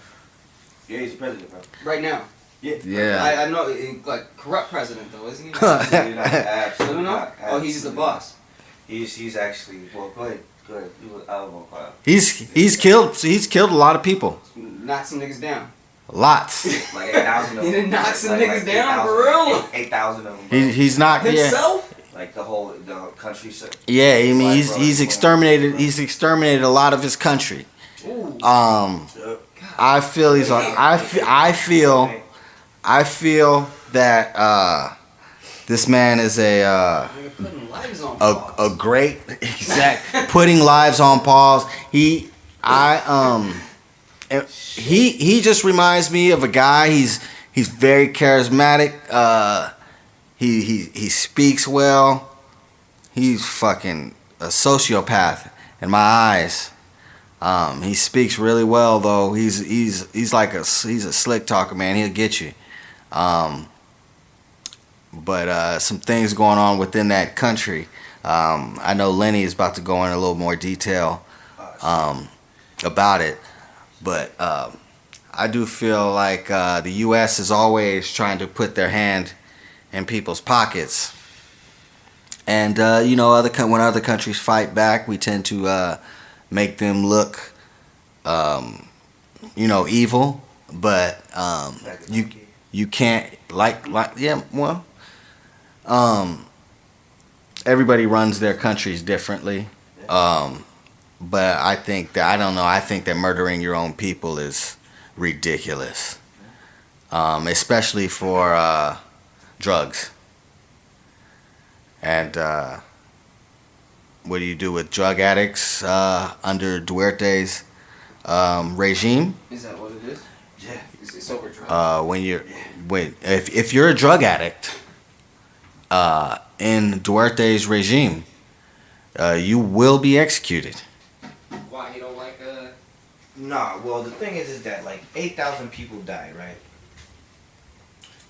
Yeah, he's the president, bro. Right now. yeah. I know, like, corrupt president, though, isn't he? Absolutely not. Absolutely No? not. Oh, he's the boss. He's actually, well, go ahead. I won't cry. He's killed a lot of people. Knock some niggas down. Lots. Like 8,000 of He them. done knocked some Like niggas down, 8,000 for real? 8,000 of them. Bro. He's not. Yeah. Himself? Like the whole country. Yeah. I mean, Black he's bro. exterminated. He's exterminated a lot of his country. Ooh. Yup. I feel he's. I feel that this man is Nigga putting lives on pause. a great putting lives on pause. He just reminds me of a guy. He's very charismatic. He speaks well. He's fucking a sociopath in my eyes. He speaks really well though. He's a slick talker, man. He'll get you. But some things going on within that country. I know Lenny is about to go in a little more detail about it. But I do feel like the U.S. is always trying to put their hand in people's pockets. And, when other countries fight back, we tend to make them look, evil. But you can't, everybody runs their countries differently. But I think that murdering your own people is ridiculous. Especially for drugs. And what do you do with drug addicts under Duterte's regime? Is that what it is? Yeah. It's over drugs. If you're a drug addict in Duterte's regime, you will be executed. Why, he don't like, Nah, well, the thing is that, like, 8,000 people died, right?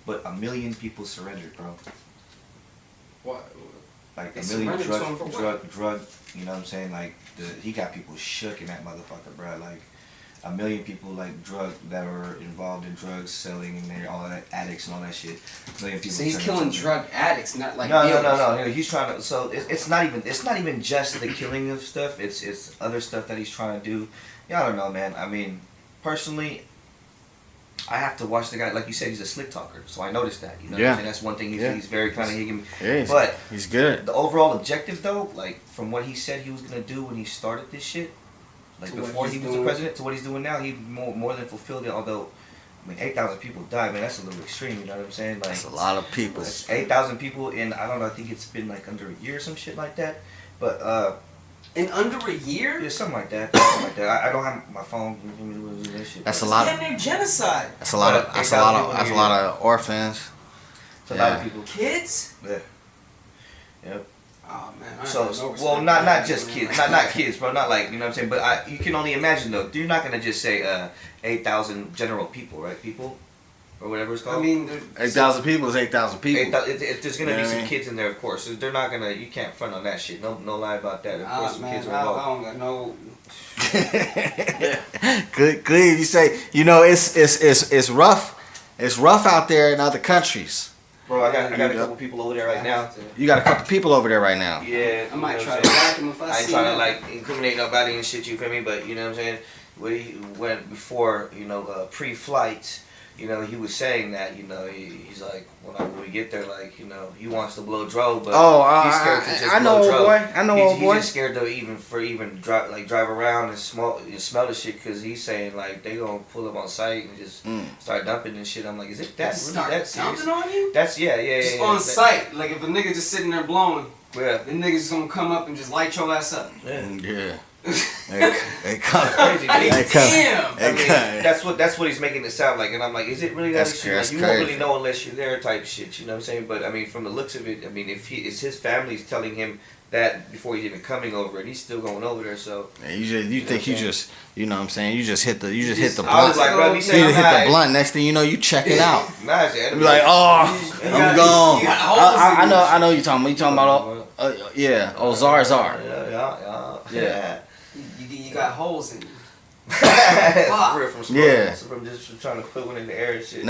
But 1 million people surrendered, bro. what? Like, They 1 million surrendered to him for what? drug, you know what I'm saying? Like, he got people shook in that motherfucker, bro. Like, 1 million people, like, that were involved in drugs, selling, and they're all that addicts and all that shit. 1 million people. So he's turned killing into- drug addicts, not like No. dealers. He's trying to. So it's not even just the killing of stuff. It's other stuff that he's trying to do. Yeah, I don't know, man. I mean, personally, I have to watch the guy. Like you said, he's a slick talker, so I noticed that. You know, what I'm saying? That's one thing. He's very kind of higging. Yeah, But he's good. the overall objective, though, like from what he said he was gonna do when he started this shit, Like To what before he's he was the doing. president to what he's doing now, he more than fulfilled it. Although, I mean, 8,000 people died, man. That's a little extreme. You know what I'm saying? Like, That's a lot of people. That's 8,000 people in, I don't know, I think it's been like under a year or some shit like that. But In under a year? yeah, something like that. Something like that. I don't have my phone. That shit, That's a but lot. Damn near genocide. That's a lot of. That's a lot of. That's a lot of orphans. it's a lot of people. Kids? Yeah. Yep. Oh man. I So, have no respect well, for not that, just man. kids, not kids, bro. Not like, you know what I'm saying. But you can only imagine though. You're not gonna just say 8,000 general people, right? People, or whatever it's called. I mean, 8,000 people is 8,000 people. There's gonna You know be what I some mean? kids in there, of course. So they're not gonna. You can't front on that shit. No lie about that. Of course, some man, kids are I involved. don't got no. Good, Cleve. You say, you know, it's rough. It's rough out there in other countries. Bro, I got a couple people over there right now. You got a couple people over there right now. Yeah, I might you know try what to I'm saying? whack him if I I ain't see trying to him. like incriminate nobody and shit. You feel me? But you know what I'm saying. When he went before, you know, pre-flight, you know, he was saying that, you know, he's like, when we get there, like, you know, he wants to blow Dro, but he's scared to just I know, blow old Dro. boy. I know, old boy. He's just scared to even drive around and smell the shit, because he's saying like they gonna pull him on site and just start dumping and shit. I'm like, is it that really Start that serious? dumping on you? That's yeah. Just on that- sight. Like if a nigga just sitting there blowing, Yeah. the niggas gonna come up and just light your ass up. Yeah. They come. Crazy, I mean, man. damn. I mean, that's what he's making it sound like, and I'm like, is it really that That's extreme? Like, you crazy. won't really know unless you're there, type shit. You know what I'm saying? But I mean, from the looks of it, I mean, if it's his family's telling him that before he's even coming over, and he's still going over there, so Man, you think you just, you know what I'm saying? You just hit the I blunt. was like, bro, he You said, hit the blunt. Next thing you know, you checking out. Nah, shit, You be like, oh, I'm gone. you got holes in you. I know you talking about. You talking about? Yeah, Zarzar. Yeah. You got holes in you. For real, from smoking, Yeah. from just trying to put one in the air and shit.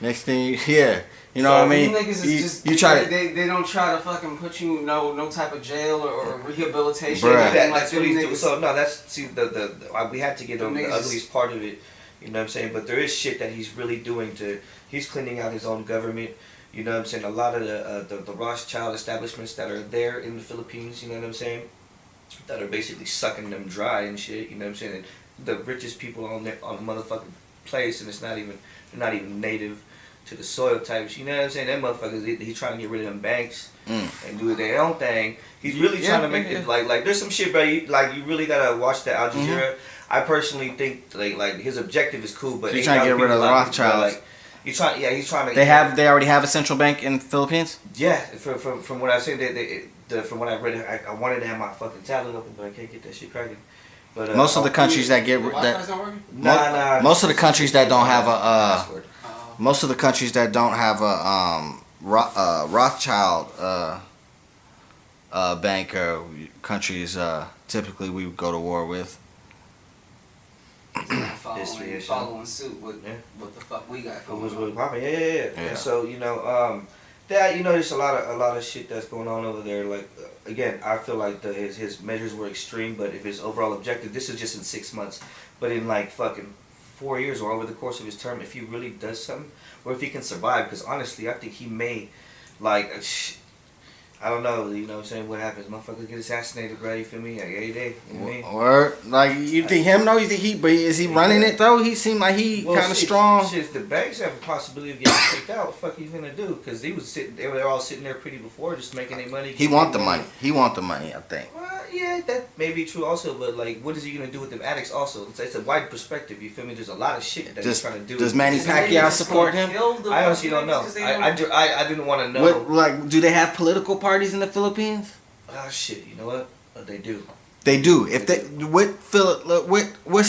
Next thing, yeah, you know So what I mean. these niggas is just, You try to. they don't try to fucking put you no type of jail or rehabilitation. Bruh. Anything That's them what he's doing. niggas- So no, that's see the we had to get on the Them niggas ugliest part of it. You know what I'm saying? But there is shit that he's really doing he's cleaning out his own government. You know what I'm saying? A lot of the Rothschild establishments that are there in the Philippines, you know what I'm saying? That are basically sucking them dry and shit, you know what I'm saying? And the richest people on the motherfucking place, and they're not even native to the soil types, you know what I'm saying? Them motherfuckers, he's trying to get rid of them banks and do their own thing. He's really trying to make it like there's some shit, bro. You really gotta watch the Al Jazeera. I personally think like his objective is cool, but He's trying to get rid of the Rothschilds. Like, he's trying to. They already have a central bank in the Philippines. Yeah, from what I said, from what I read, I wanted to have my fucking tablet open, but I can't get that shit cracking. But Most of the countries that get Wi-Fi's not working? Nah. most of the countries that don't have a Password. most of the countries that don't have a Rothschild bank or countries typically we would go to war with. History or Following suit with Yeah. what the fuck we got It going was on. really popping. Yeah. Yeah. So there's a lot of shit that's going on over there. Like again, I feel like his measures were extreme, but if his overall objective, this is just in 6 months, but in like fucking 4 years or over the course of his term, if he really does something, or if he can survive, because honestly, I think he may, like, I don't know, you know what I'm saying, what happens, motherfuckers get assassinated, bro, you feel me, like every day, you know what I mean? Or like you think him though? You think is he running it though? He seemed like he kind of strong. Shit, the banks have a possibility of getting kicked out. What the fuck are you gonna do? Because they were all sitting there pretty before, just making their money. He want the money. He want the money. I think. Well, yeah, that may be true also, but like, what is he gonna do with them addicts? Also, it's a wide perspective. You feel me? There's a lot of shit that he's trying to do. Does Manny Pacquiao support him? I honestly don't know. I didn't want to know. What, like, do they have political parties in the Philippines? Oh shit! You know what? They do. They do. If they what's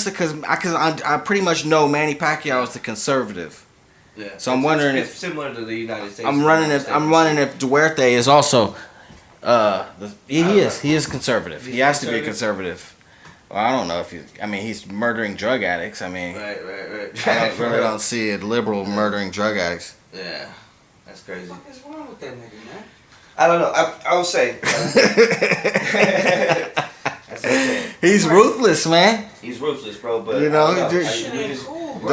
the because I pretty much know Manny Pacquiao is the conservative. Yeah. So I'm wondering it's if similar to the United States. I'm running if Duterte is also he is conservative. He has to be a conservative. Well, I don't know if he's murdering drug addicts. I mean, Right. I really don't see a liberal murdering drug addicts. Yeah, that's crazy. What the fuck is wrong with that nigga, man? I don't know. I will say. That's okay. He's ruthless, man. He's ruthless, bro. But You know, I don't know. just- Shit ain't cool, bro.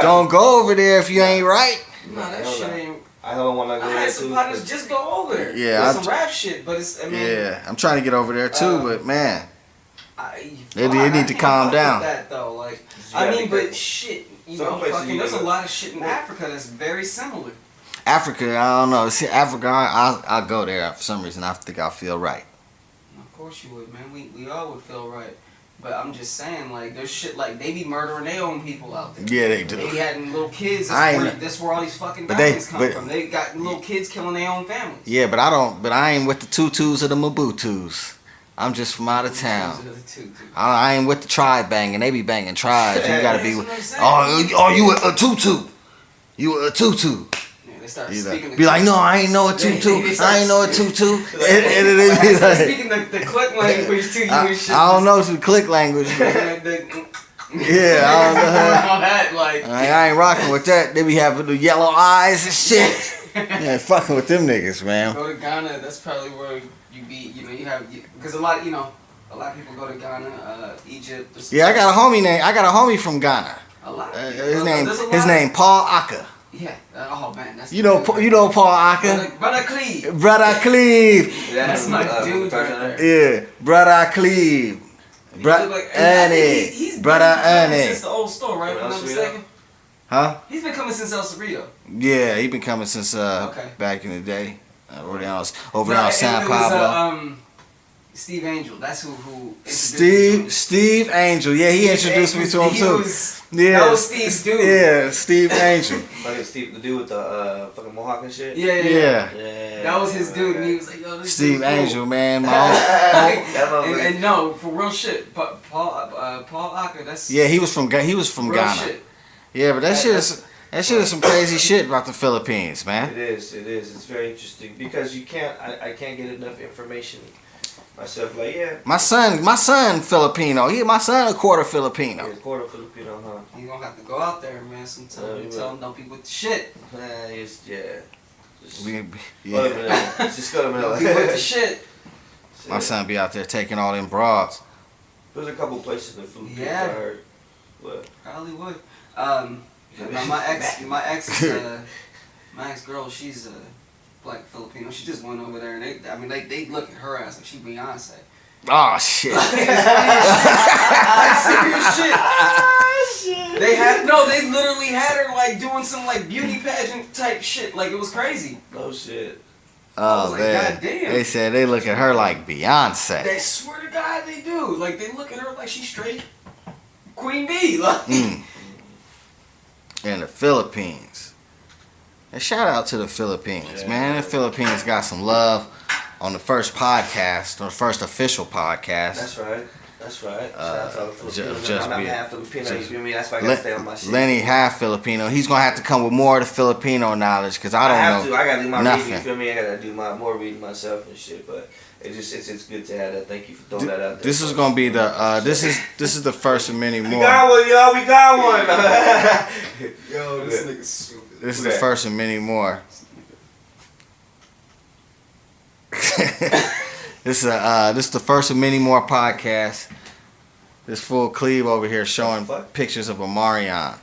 Don't go over there if you ain't right. Nah, that shit ain't. I don't want to go I there had some too. partners just go over there. Yeah, With some rap shit, but it's. I mean, Yeah, I'm trying to get over there too, but man, They need to calm down. That though, like, Yeah, I mean, but because shit, you some know, places fucking, you there's a live in- lot of shit in Africa that's very similar. Africa, I don't know. See, Africa, I'll go there for some reason. I think I'll feel right. Of course you would, man. We all would feel right. But I'm just saying, like, there's shit like they be murdering their own people out there. Yeah, they do. They be having little kids. I That's where all these fucking But they- violence come but- from. They got little kids killing their own families. Yeah, but I ain't with the tutus or the mabutus. I'm just from out of town. I ain't with the tribe banging. They be banging tribes. You gotta be with. Oh, you a tutu? You a tutu? Yeah, they start speaking. Be like, no, I ain't know a tutu. I ain't know a tutu. They start speaking the click language to you and shit. I don't know some click language. Yeah, I don't know. All that, like, I ain't rocking with that. They be having the yellow eyes and shit. Yeah, fucking with them niggas, man. go to Ghana. That's probably where you be. You know, you have because a lot of people go to Ghana, Egypt. Yeah, I got a homie from Ghana. A lot. His name Paul Aka. Yeah. Oh man, that's You know Paul Aka. Brother Cleve. Brother Cleve. That's my dude right there. Yeah, Brother Cleve. Brother Ernie. He's Brother been coming Ernie. since the old store, right? If I'm not mistaken. Huh? He's been coming since El Cerrito. Yeah, he been coming since Okay. back in the day. Over there on San Pablo. Steve Angel. That's who introduced me to Steve Angel. Yeah, he introduced me to him too. Yeah. That was Steve's dude. Yeah, Steve Angel. Fucking Steve, the dude with the fucking mohawk and shit. Yeah. Yeah. That was his dude, and he was like, "Yo, this Steve dude's cool." Angel, man. and no, for real shit. But Paul Aka, that's Yeah, he was from real Ghana. shit. Yeah, but that shit is some crazy shit about the Philippines, man. It is. It's very interesting because I can't get enough information myself. Like, yeah. My son Filipino. My son a quarter Filipino. Yeah, quarter Filipino, huh? You gonna have to go out there, man. Sometime and tell them don't be with the shit. Just Yeah. go to Manila. Don't be with the shit. My son be out there taking all them broads. There's a couple places in the Philippines Yeah. I heard. What? Probably would. My ex girl, she's a black Filipino. She just went over there, and they look at her ass like she Beyonce. Oh shit. Like serious shit. They literally had her like doing some like beauty pageant type shit. Like it was crazy. No shit. Oh like, man. goddamn. They said they look at her like Beyonce. They swear to God they do. Like they look at her like she's straight Queen Bee. Like. In the Philippines. And shout out to the Philippines, man. The Philippines got some love on the first podcast, on the first official podcast. That's right. Shout out to all the Filipinos. Just I'm be- half Filipino, you feel me? That's why I gotta stay on my shit. Lenny half Filipino. He's gonna have to come with more of the Filipino knowledge because I don't know. I gotta do my nothing. reading, you feel me? I gotta do more reading myself and shit, but it's good to have that. Thank you for throwing that out there. This is gonna be the this is the first of many We more. got one, y'all. We got one. Yo, this nigga's stupid. This is the first of many more. This is the first of many more podcasts. This fool Cleve over here showing pictures of Omarion.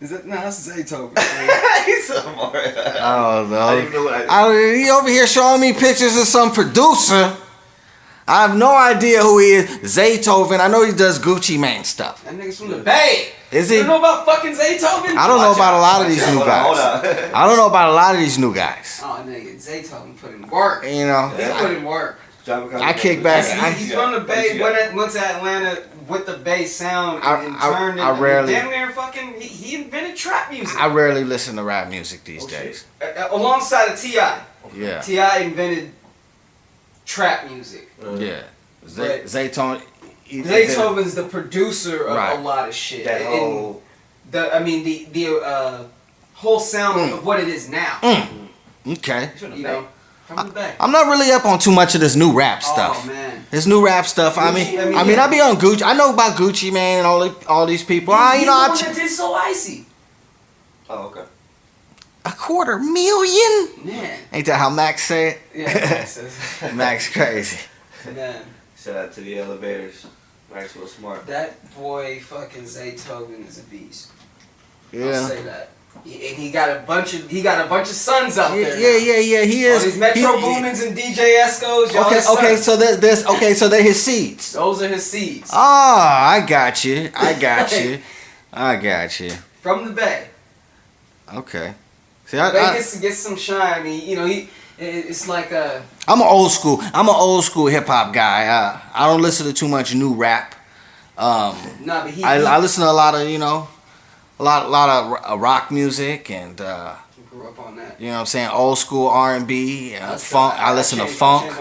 Is that that's Zaytoven? He's so more. I don't know. I didn't even know what He over here showing me pictures of some producer. I have no idea who he is. Zaytoven. I know he does Gucci Mane stuff. That nigga's from the Bay. Is he? You know about fucking Zaytoven? I don't know about a lot of these new Hold guys. on. I don't know about a lot of these new guys. Oh, nigga, Zaytoven put in work. You know, He put in work. I kick back. He's from the Bay. Went to Atlanta with the Bay sound and turned it. I rarely. Damn near fucking. He invented trap music. I rarely listen to rap music these days. Alongside of T.I. Yeah. T.I. invented trap music. Yeah. Zaytoven. Zaytoven's the producer of Right. a lot of shit. That whole. The whole sound of what it is now. Okay. You know, from the Bay. I'm not really up on too much of this new rap stuff. Oh man. This new rap stuff. I mean, I be on Gucci. I know about Gucci Mane and all these people. He's the one that did So Icy. Oh, okay. $250,000. Man. Ain't that how Max said? Yeah. Max crazy. Man. Shout out to the elevators. Maxwell Smart. That boy fucking Zaytoven is a beast. Yeah. I'll say that. And he got a bunch of sons out there. Yeah. He is. All these Metro Boomins and DJ Escos. Okay. So they're his seeds. Those are his seeds. Oh, I got you. From the Bay. Okay. See, Gets some shine. I mean, it's like a. I'm an old school hip hop guy. I don't listen to too much new rap. But I listen to a lot of a lot of rock music and grew up on that. you know what I'm saying, old school R&B, funk. I listen to funk.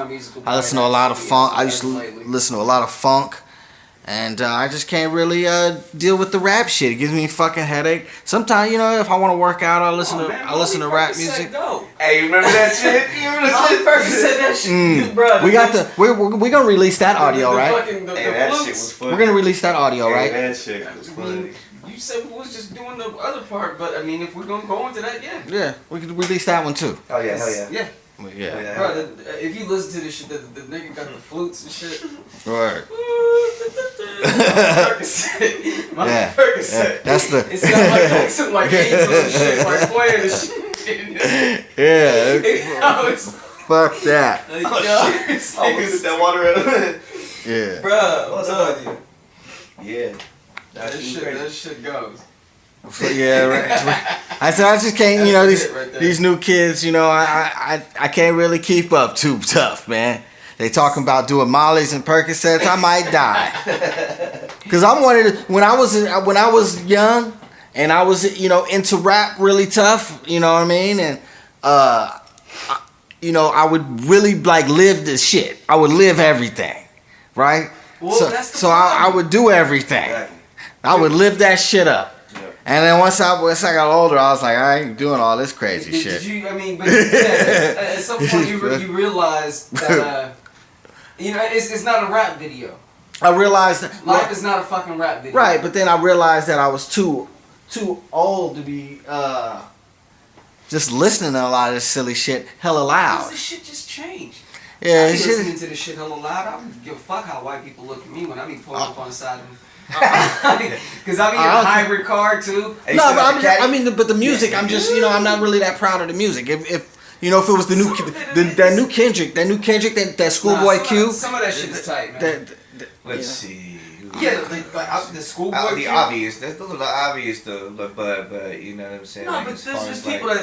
I listen to a lot of funk. I used to listen to a lot of funk. And I just can't really deal with the rap shit. It gives me a fucking headache. Sometimes, if I want to work out, I listen to rap music. Hey, you remember that shit? Said that shit, bro. We're gonna release that audio, right? That shit was funny. We're gonna release that audio, right? That shit was funny. You said we was just doing the other part, but I mean, if we're gonna go into that, yeah. Yeah, we could release that one too. Oh yeah, hell yeah. Yeah. Bro, if you listen to this shit, the nigga got the flutes and shit. Right. My Percocet. That's the. It sounds like some angel and shit, like playing the shit. Yeah. Fuck that. Like, I was that water out. Yeah. Bro, what's up? Yeah. That shit goes. Yeah, right. I said I just can't. These new kids. I can't really keep up too tough, man. They talking about doing Molly's and Percocets. I might die. Cause I'm when I was young and I was into rap really tough. You know what I mean? And I would really live this shit. I would live everything, right? Well, so I would do everything. Exactly. I would live that shit up. And then once I got older, I was like, I ain't doing all this crazy shit. But at some point you realize that it's not a rap video. I realized that life is not a fucking rap video. Right, but then I realized that I was too old to be just listening to a lot of this silly shit hella loud. Because this shit just changed. Yeah, I be listening to this shit hella loud. I don't give a fuck how white people look at me when I be pulling up on the side of them. Because I be in a hybrid car too. No, but the music, I'm just, I'm not really that proud of the music. If it was the new Kendrick, that Schoolboy Q. Some of that shit is tight, man. Let's see. Yeah, the Schoolboy the Q. obvious. Those are the obvious though. But you know what I'm saying. No, like, but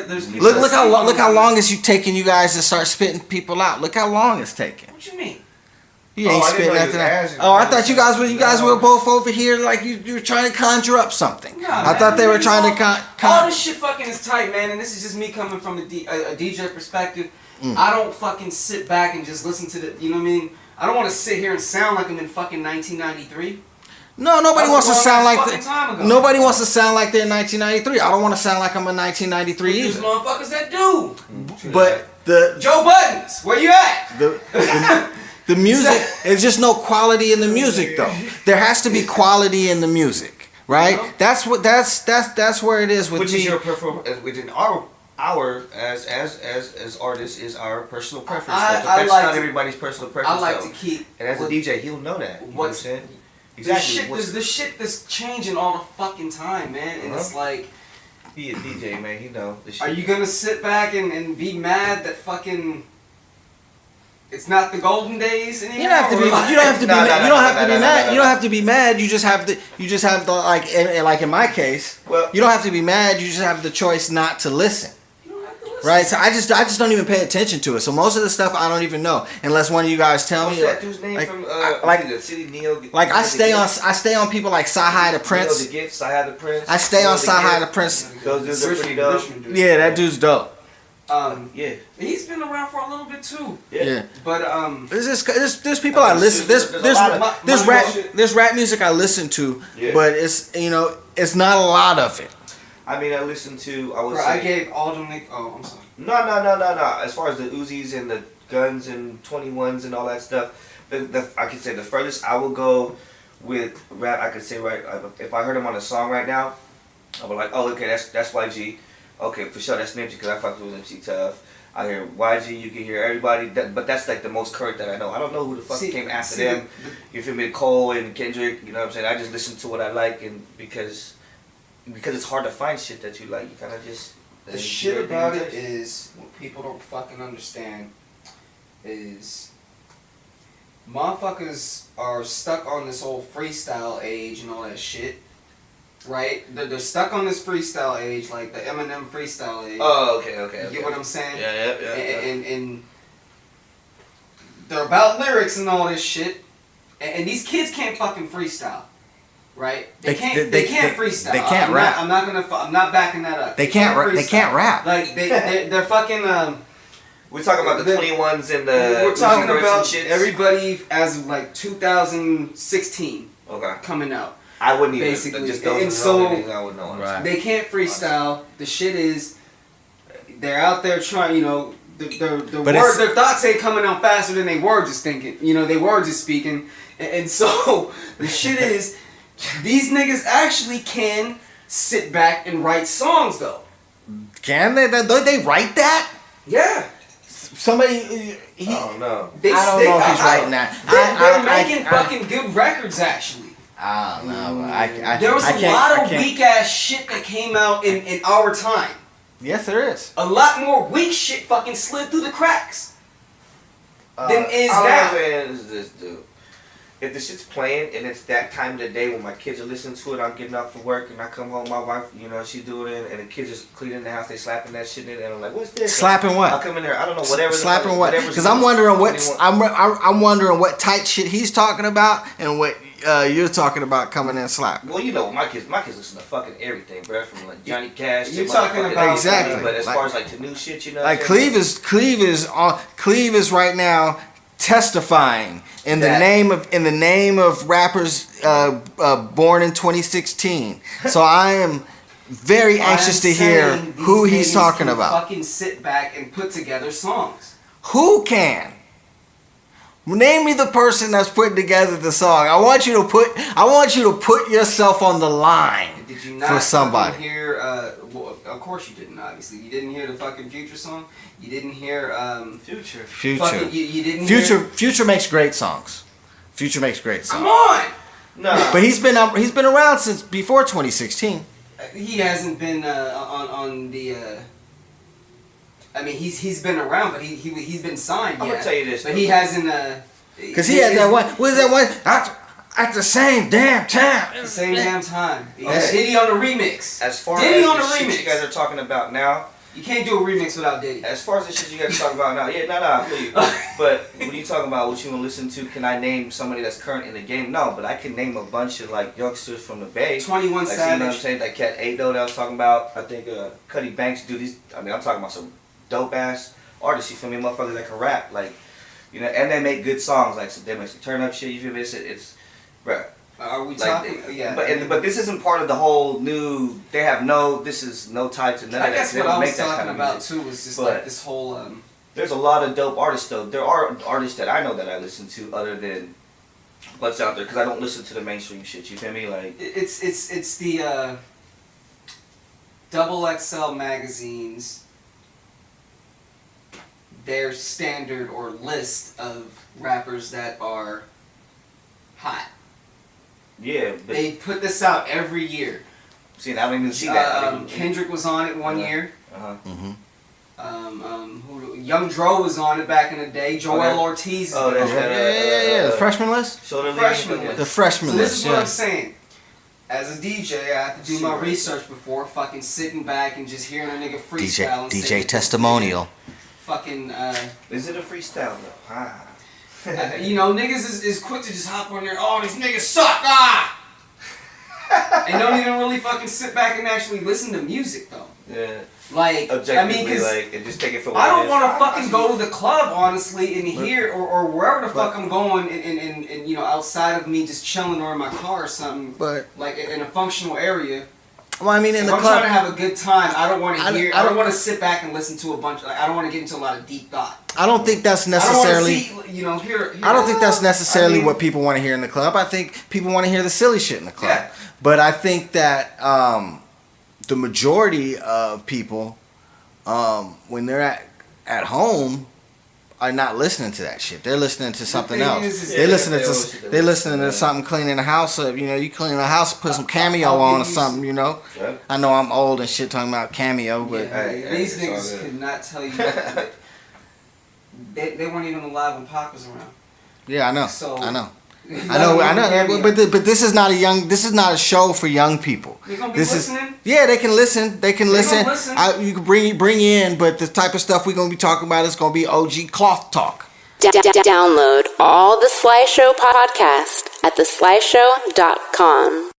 there's people Look how long it's taking you guys to start spitting people out. Look how long it's taking. What you mean? You ain't spitting nothing out. Oh, I thought you guys were both over here like you were trying to conjure up something. I thought they were trying to all this shit fucking is tight, man, and this is just me coming from a DJ perspective. I don't fucking sit back and just listen to the, you know what I mean? I don't want to sit here and sound like I'm in fucking 1993. No, nobody wants to sound like nobody wants to sound like they're in 1993. I don't want to sound like I'm in 1993 either. There's motherfuckers that do. But Joe Buttons, where you at? The music, there's just no quality in the music though. There has to be quality in the music, right? That's where it is with which me. Is your within our as artists is our personal preference. That's not everybody's personal preference. I like to keep. And as a DJ, he'll know that. You know what I'm saying? Exactly. The shit that's changing all the fucking time, man, and it's like. Be a DJ, man. You know. The shit. Are you gonna sit back and be mad that fucking? It's not the golden days anymore. You don't have to be. You don't have to be. You don't have to be mad. You don't have to be mad. You just have to. You just have to like in my case. Well, you don't have to be mad. You just have the choice not to listen. You don't have to listen. Right. So I just don't even pay attention to it. So most of the stuff I don't even know unless one of you guys tell me. What's that dude's name from the City Neil? Like I stay on people like Sci-Hi the Prince. Neil the Gift, Sci-Hi the Prince. I stay on Sci-Hi the Prince. Those dudes are pretty dope. Yeah, that dude's dope. Yeah, he's been around for a little bit too. Yeah, but there's people I listen. There's rap music I listen to, but it's not a lot of it. I mean, I listen to. I gave all them. Oh, I'm sorry. No. As far as the Uzis and the guns and 21s and all that stuff, I can say the furthest I will go with rap. I could say if I heard him on a song right now, I would like, oh, okay, that's YG. Okay, for sure, that's Nipsey because I fucked with MC Tough. I hear YG, you can hear everybody, but that's like the most current that I know. I don't know who the fuck came after them. You feel me? Cole and Kendrick, you know what I'm saying? I just listen to what I like, and because, because it's hard to find shit that you like. You kind of just The shit about it is what people don't fucking understand is motherfuckers are stuck on this old freestyle age and all that shit. Right? They're stuck on this freestyle age, like the Eminem freestyle age. Oh, okay. You get what I'm saying? Yeah. And they're about lyrics and all this shit. And these kids can't fucking freestyle. Right? They can't freestyle. They can't rap. I'm not backing that up. They can't rap. Like they're fucking we're talking about the 21s and the we're talking about shits. Everybody as of like 2016 coming out. I wouldn't even basically. Just those and so I would know. Right. They can't freestyle. The shit is they're out there trying, you know, their thoughts ain't coming out faster than they words is thinking. You know, they words is speaking. And so the shit is these niggas actually can sit back and write songs though. Can they? Don't they write that? Yeah. Somebody. I don't know. I don't know if he's writing that. They're making fucking good records actually. I don't know. There was a lot of weak ass shit that came out in our time. Yes, there is. A lot more weak shit fucking slid through the cracks than is now. Is this, dude? If the shit's playing and it's that time of the day when my kids are listening to it, I'm getting off from work and I come home, my wife, you know, she's doing it, and the kids just cleaning the house, they slapping that shit in, and I'm like, what's this? Slapping what? I'll come in there, I don't know, whatever. Slapping what? Because I'm wondering I'm wondering what tight shit he's talking about and what you're talking about coming in slapping. Well, you know, my kids listen to fucking everything, bro, from like Johnny Cash. You're talking about exactly. But as far as like the new shit, you know, like Cleve is right now testifying in the name of rappers born in 2016. So I am very anxious to hear who he's talking about. Fucking sit back and put together songs. Who can? Name me the person that's putting together the song. I want you to put yourself on the line. Did you not for somebody hear? Well, of course you didn't. Obviously, you didn't hear the fucking Future song. You didn't hear Future. Fucking, you didn't Future. hear. Future makes great songs. Future makes great songs. Come on. No. But he's been around since before 2016. He hasn't been on the. I mean, he's been around, but he's been signed. I'm gonna tell you this, but he hasn't. Because he had that one. What is that one? At the same damn time. The same damn time. Diddy on the remix. As far Diddy as on the the shit remix. you guys are talking about now, you can't do a remix without Diddy. as far as the shit you guys are talking about now, I feel you. But when you talking about what you want to listen to, can I name somebody that's current in the game? No, but I can name a bunch of like youngsters from the Bay. 21 like, Savage. You know what I'm saying? That Cat 8 though that I was talking about. I think Cuddy Banks do these. I mean, I'm talking about some dope ass artists. You feel me? Motherfuckers that can rap, like, you know, and they make good songs. Like, so they make some turn up shit. You feel me? It's bruh. Are we like, talking? Yeah. But this isn't part of the whole new. They have this is no tie to none of that. I guess They what don't I was make that talking kind of about music. too was just But like this whole. There's a lot of dope artists though. There are artists that I know that I listen to other than what's out there because I don't listen to the mainstream shit. You feel me? Like it's the Double XL magazines. Their standard or list of rappers that are hot. yeah, but They put this out every year. see, I don't even see that. Kendrick was on it one year. Uh-huh. Young Dro was on it back in the day. Joel Okay. Ortiz. Oh, that's Yeah. The freshman list. Shoulder Freshman lean, list. The freshman So this list. is what Yeah. I'm saying. As a DJ, I have to do my research before fucking sitting back and just hearing a nigga freestyle. and DJ say, testimonial. Fucking, Is it a freestyle though? you know, niggas is quick to just hop on there. Oh, these niggas suck. And don't even really fucking sit back and actually listen to music though. Yeah. Like, Objectively, I mean, 'cause like, and just take it for what I it don't is. want to fucking go to the club, honestly, and hear, or wherever the fuck I'm going, and you know, outside of me just chilling or in my car or something, But like in a functional area. well, I mean, in If the I'm club. trying to have a good time, I don't want to hear. I I don't- don't want to sit back and listen to a bunch. Like, I don't want to get into a lot of deep thought. I don't think that's I don't want to necessarily. see, you know, hear I don't think that's necessarily I mean, what people want to hear in the club. I think people want to hear the silly shit in the club. Yeah. But I think that the majority of people, when they're at home, are not listening to that shit. They're listening to something thing else. is They're listening to something cleaning the house up. You know, you clean the house, put some Cameo on or something. You know. Yeah. I know I'm old and shit talking about Cameo, but These niggas could not tell you. They weren't even alive when Pac was around. yeah, I know. So- I know. But this is not a show for young people. You're gonna be This listening? yeah, they can listen. They can listen. gonna listen. You can bring in, but the type of stuff we're gonna be talking about is gonna be OG cloth talk. Download all the Sly Show podcast at theslyshow.com.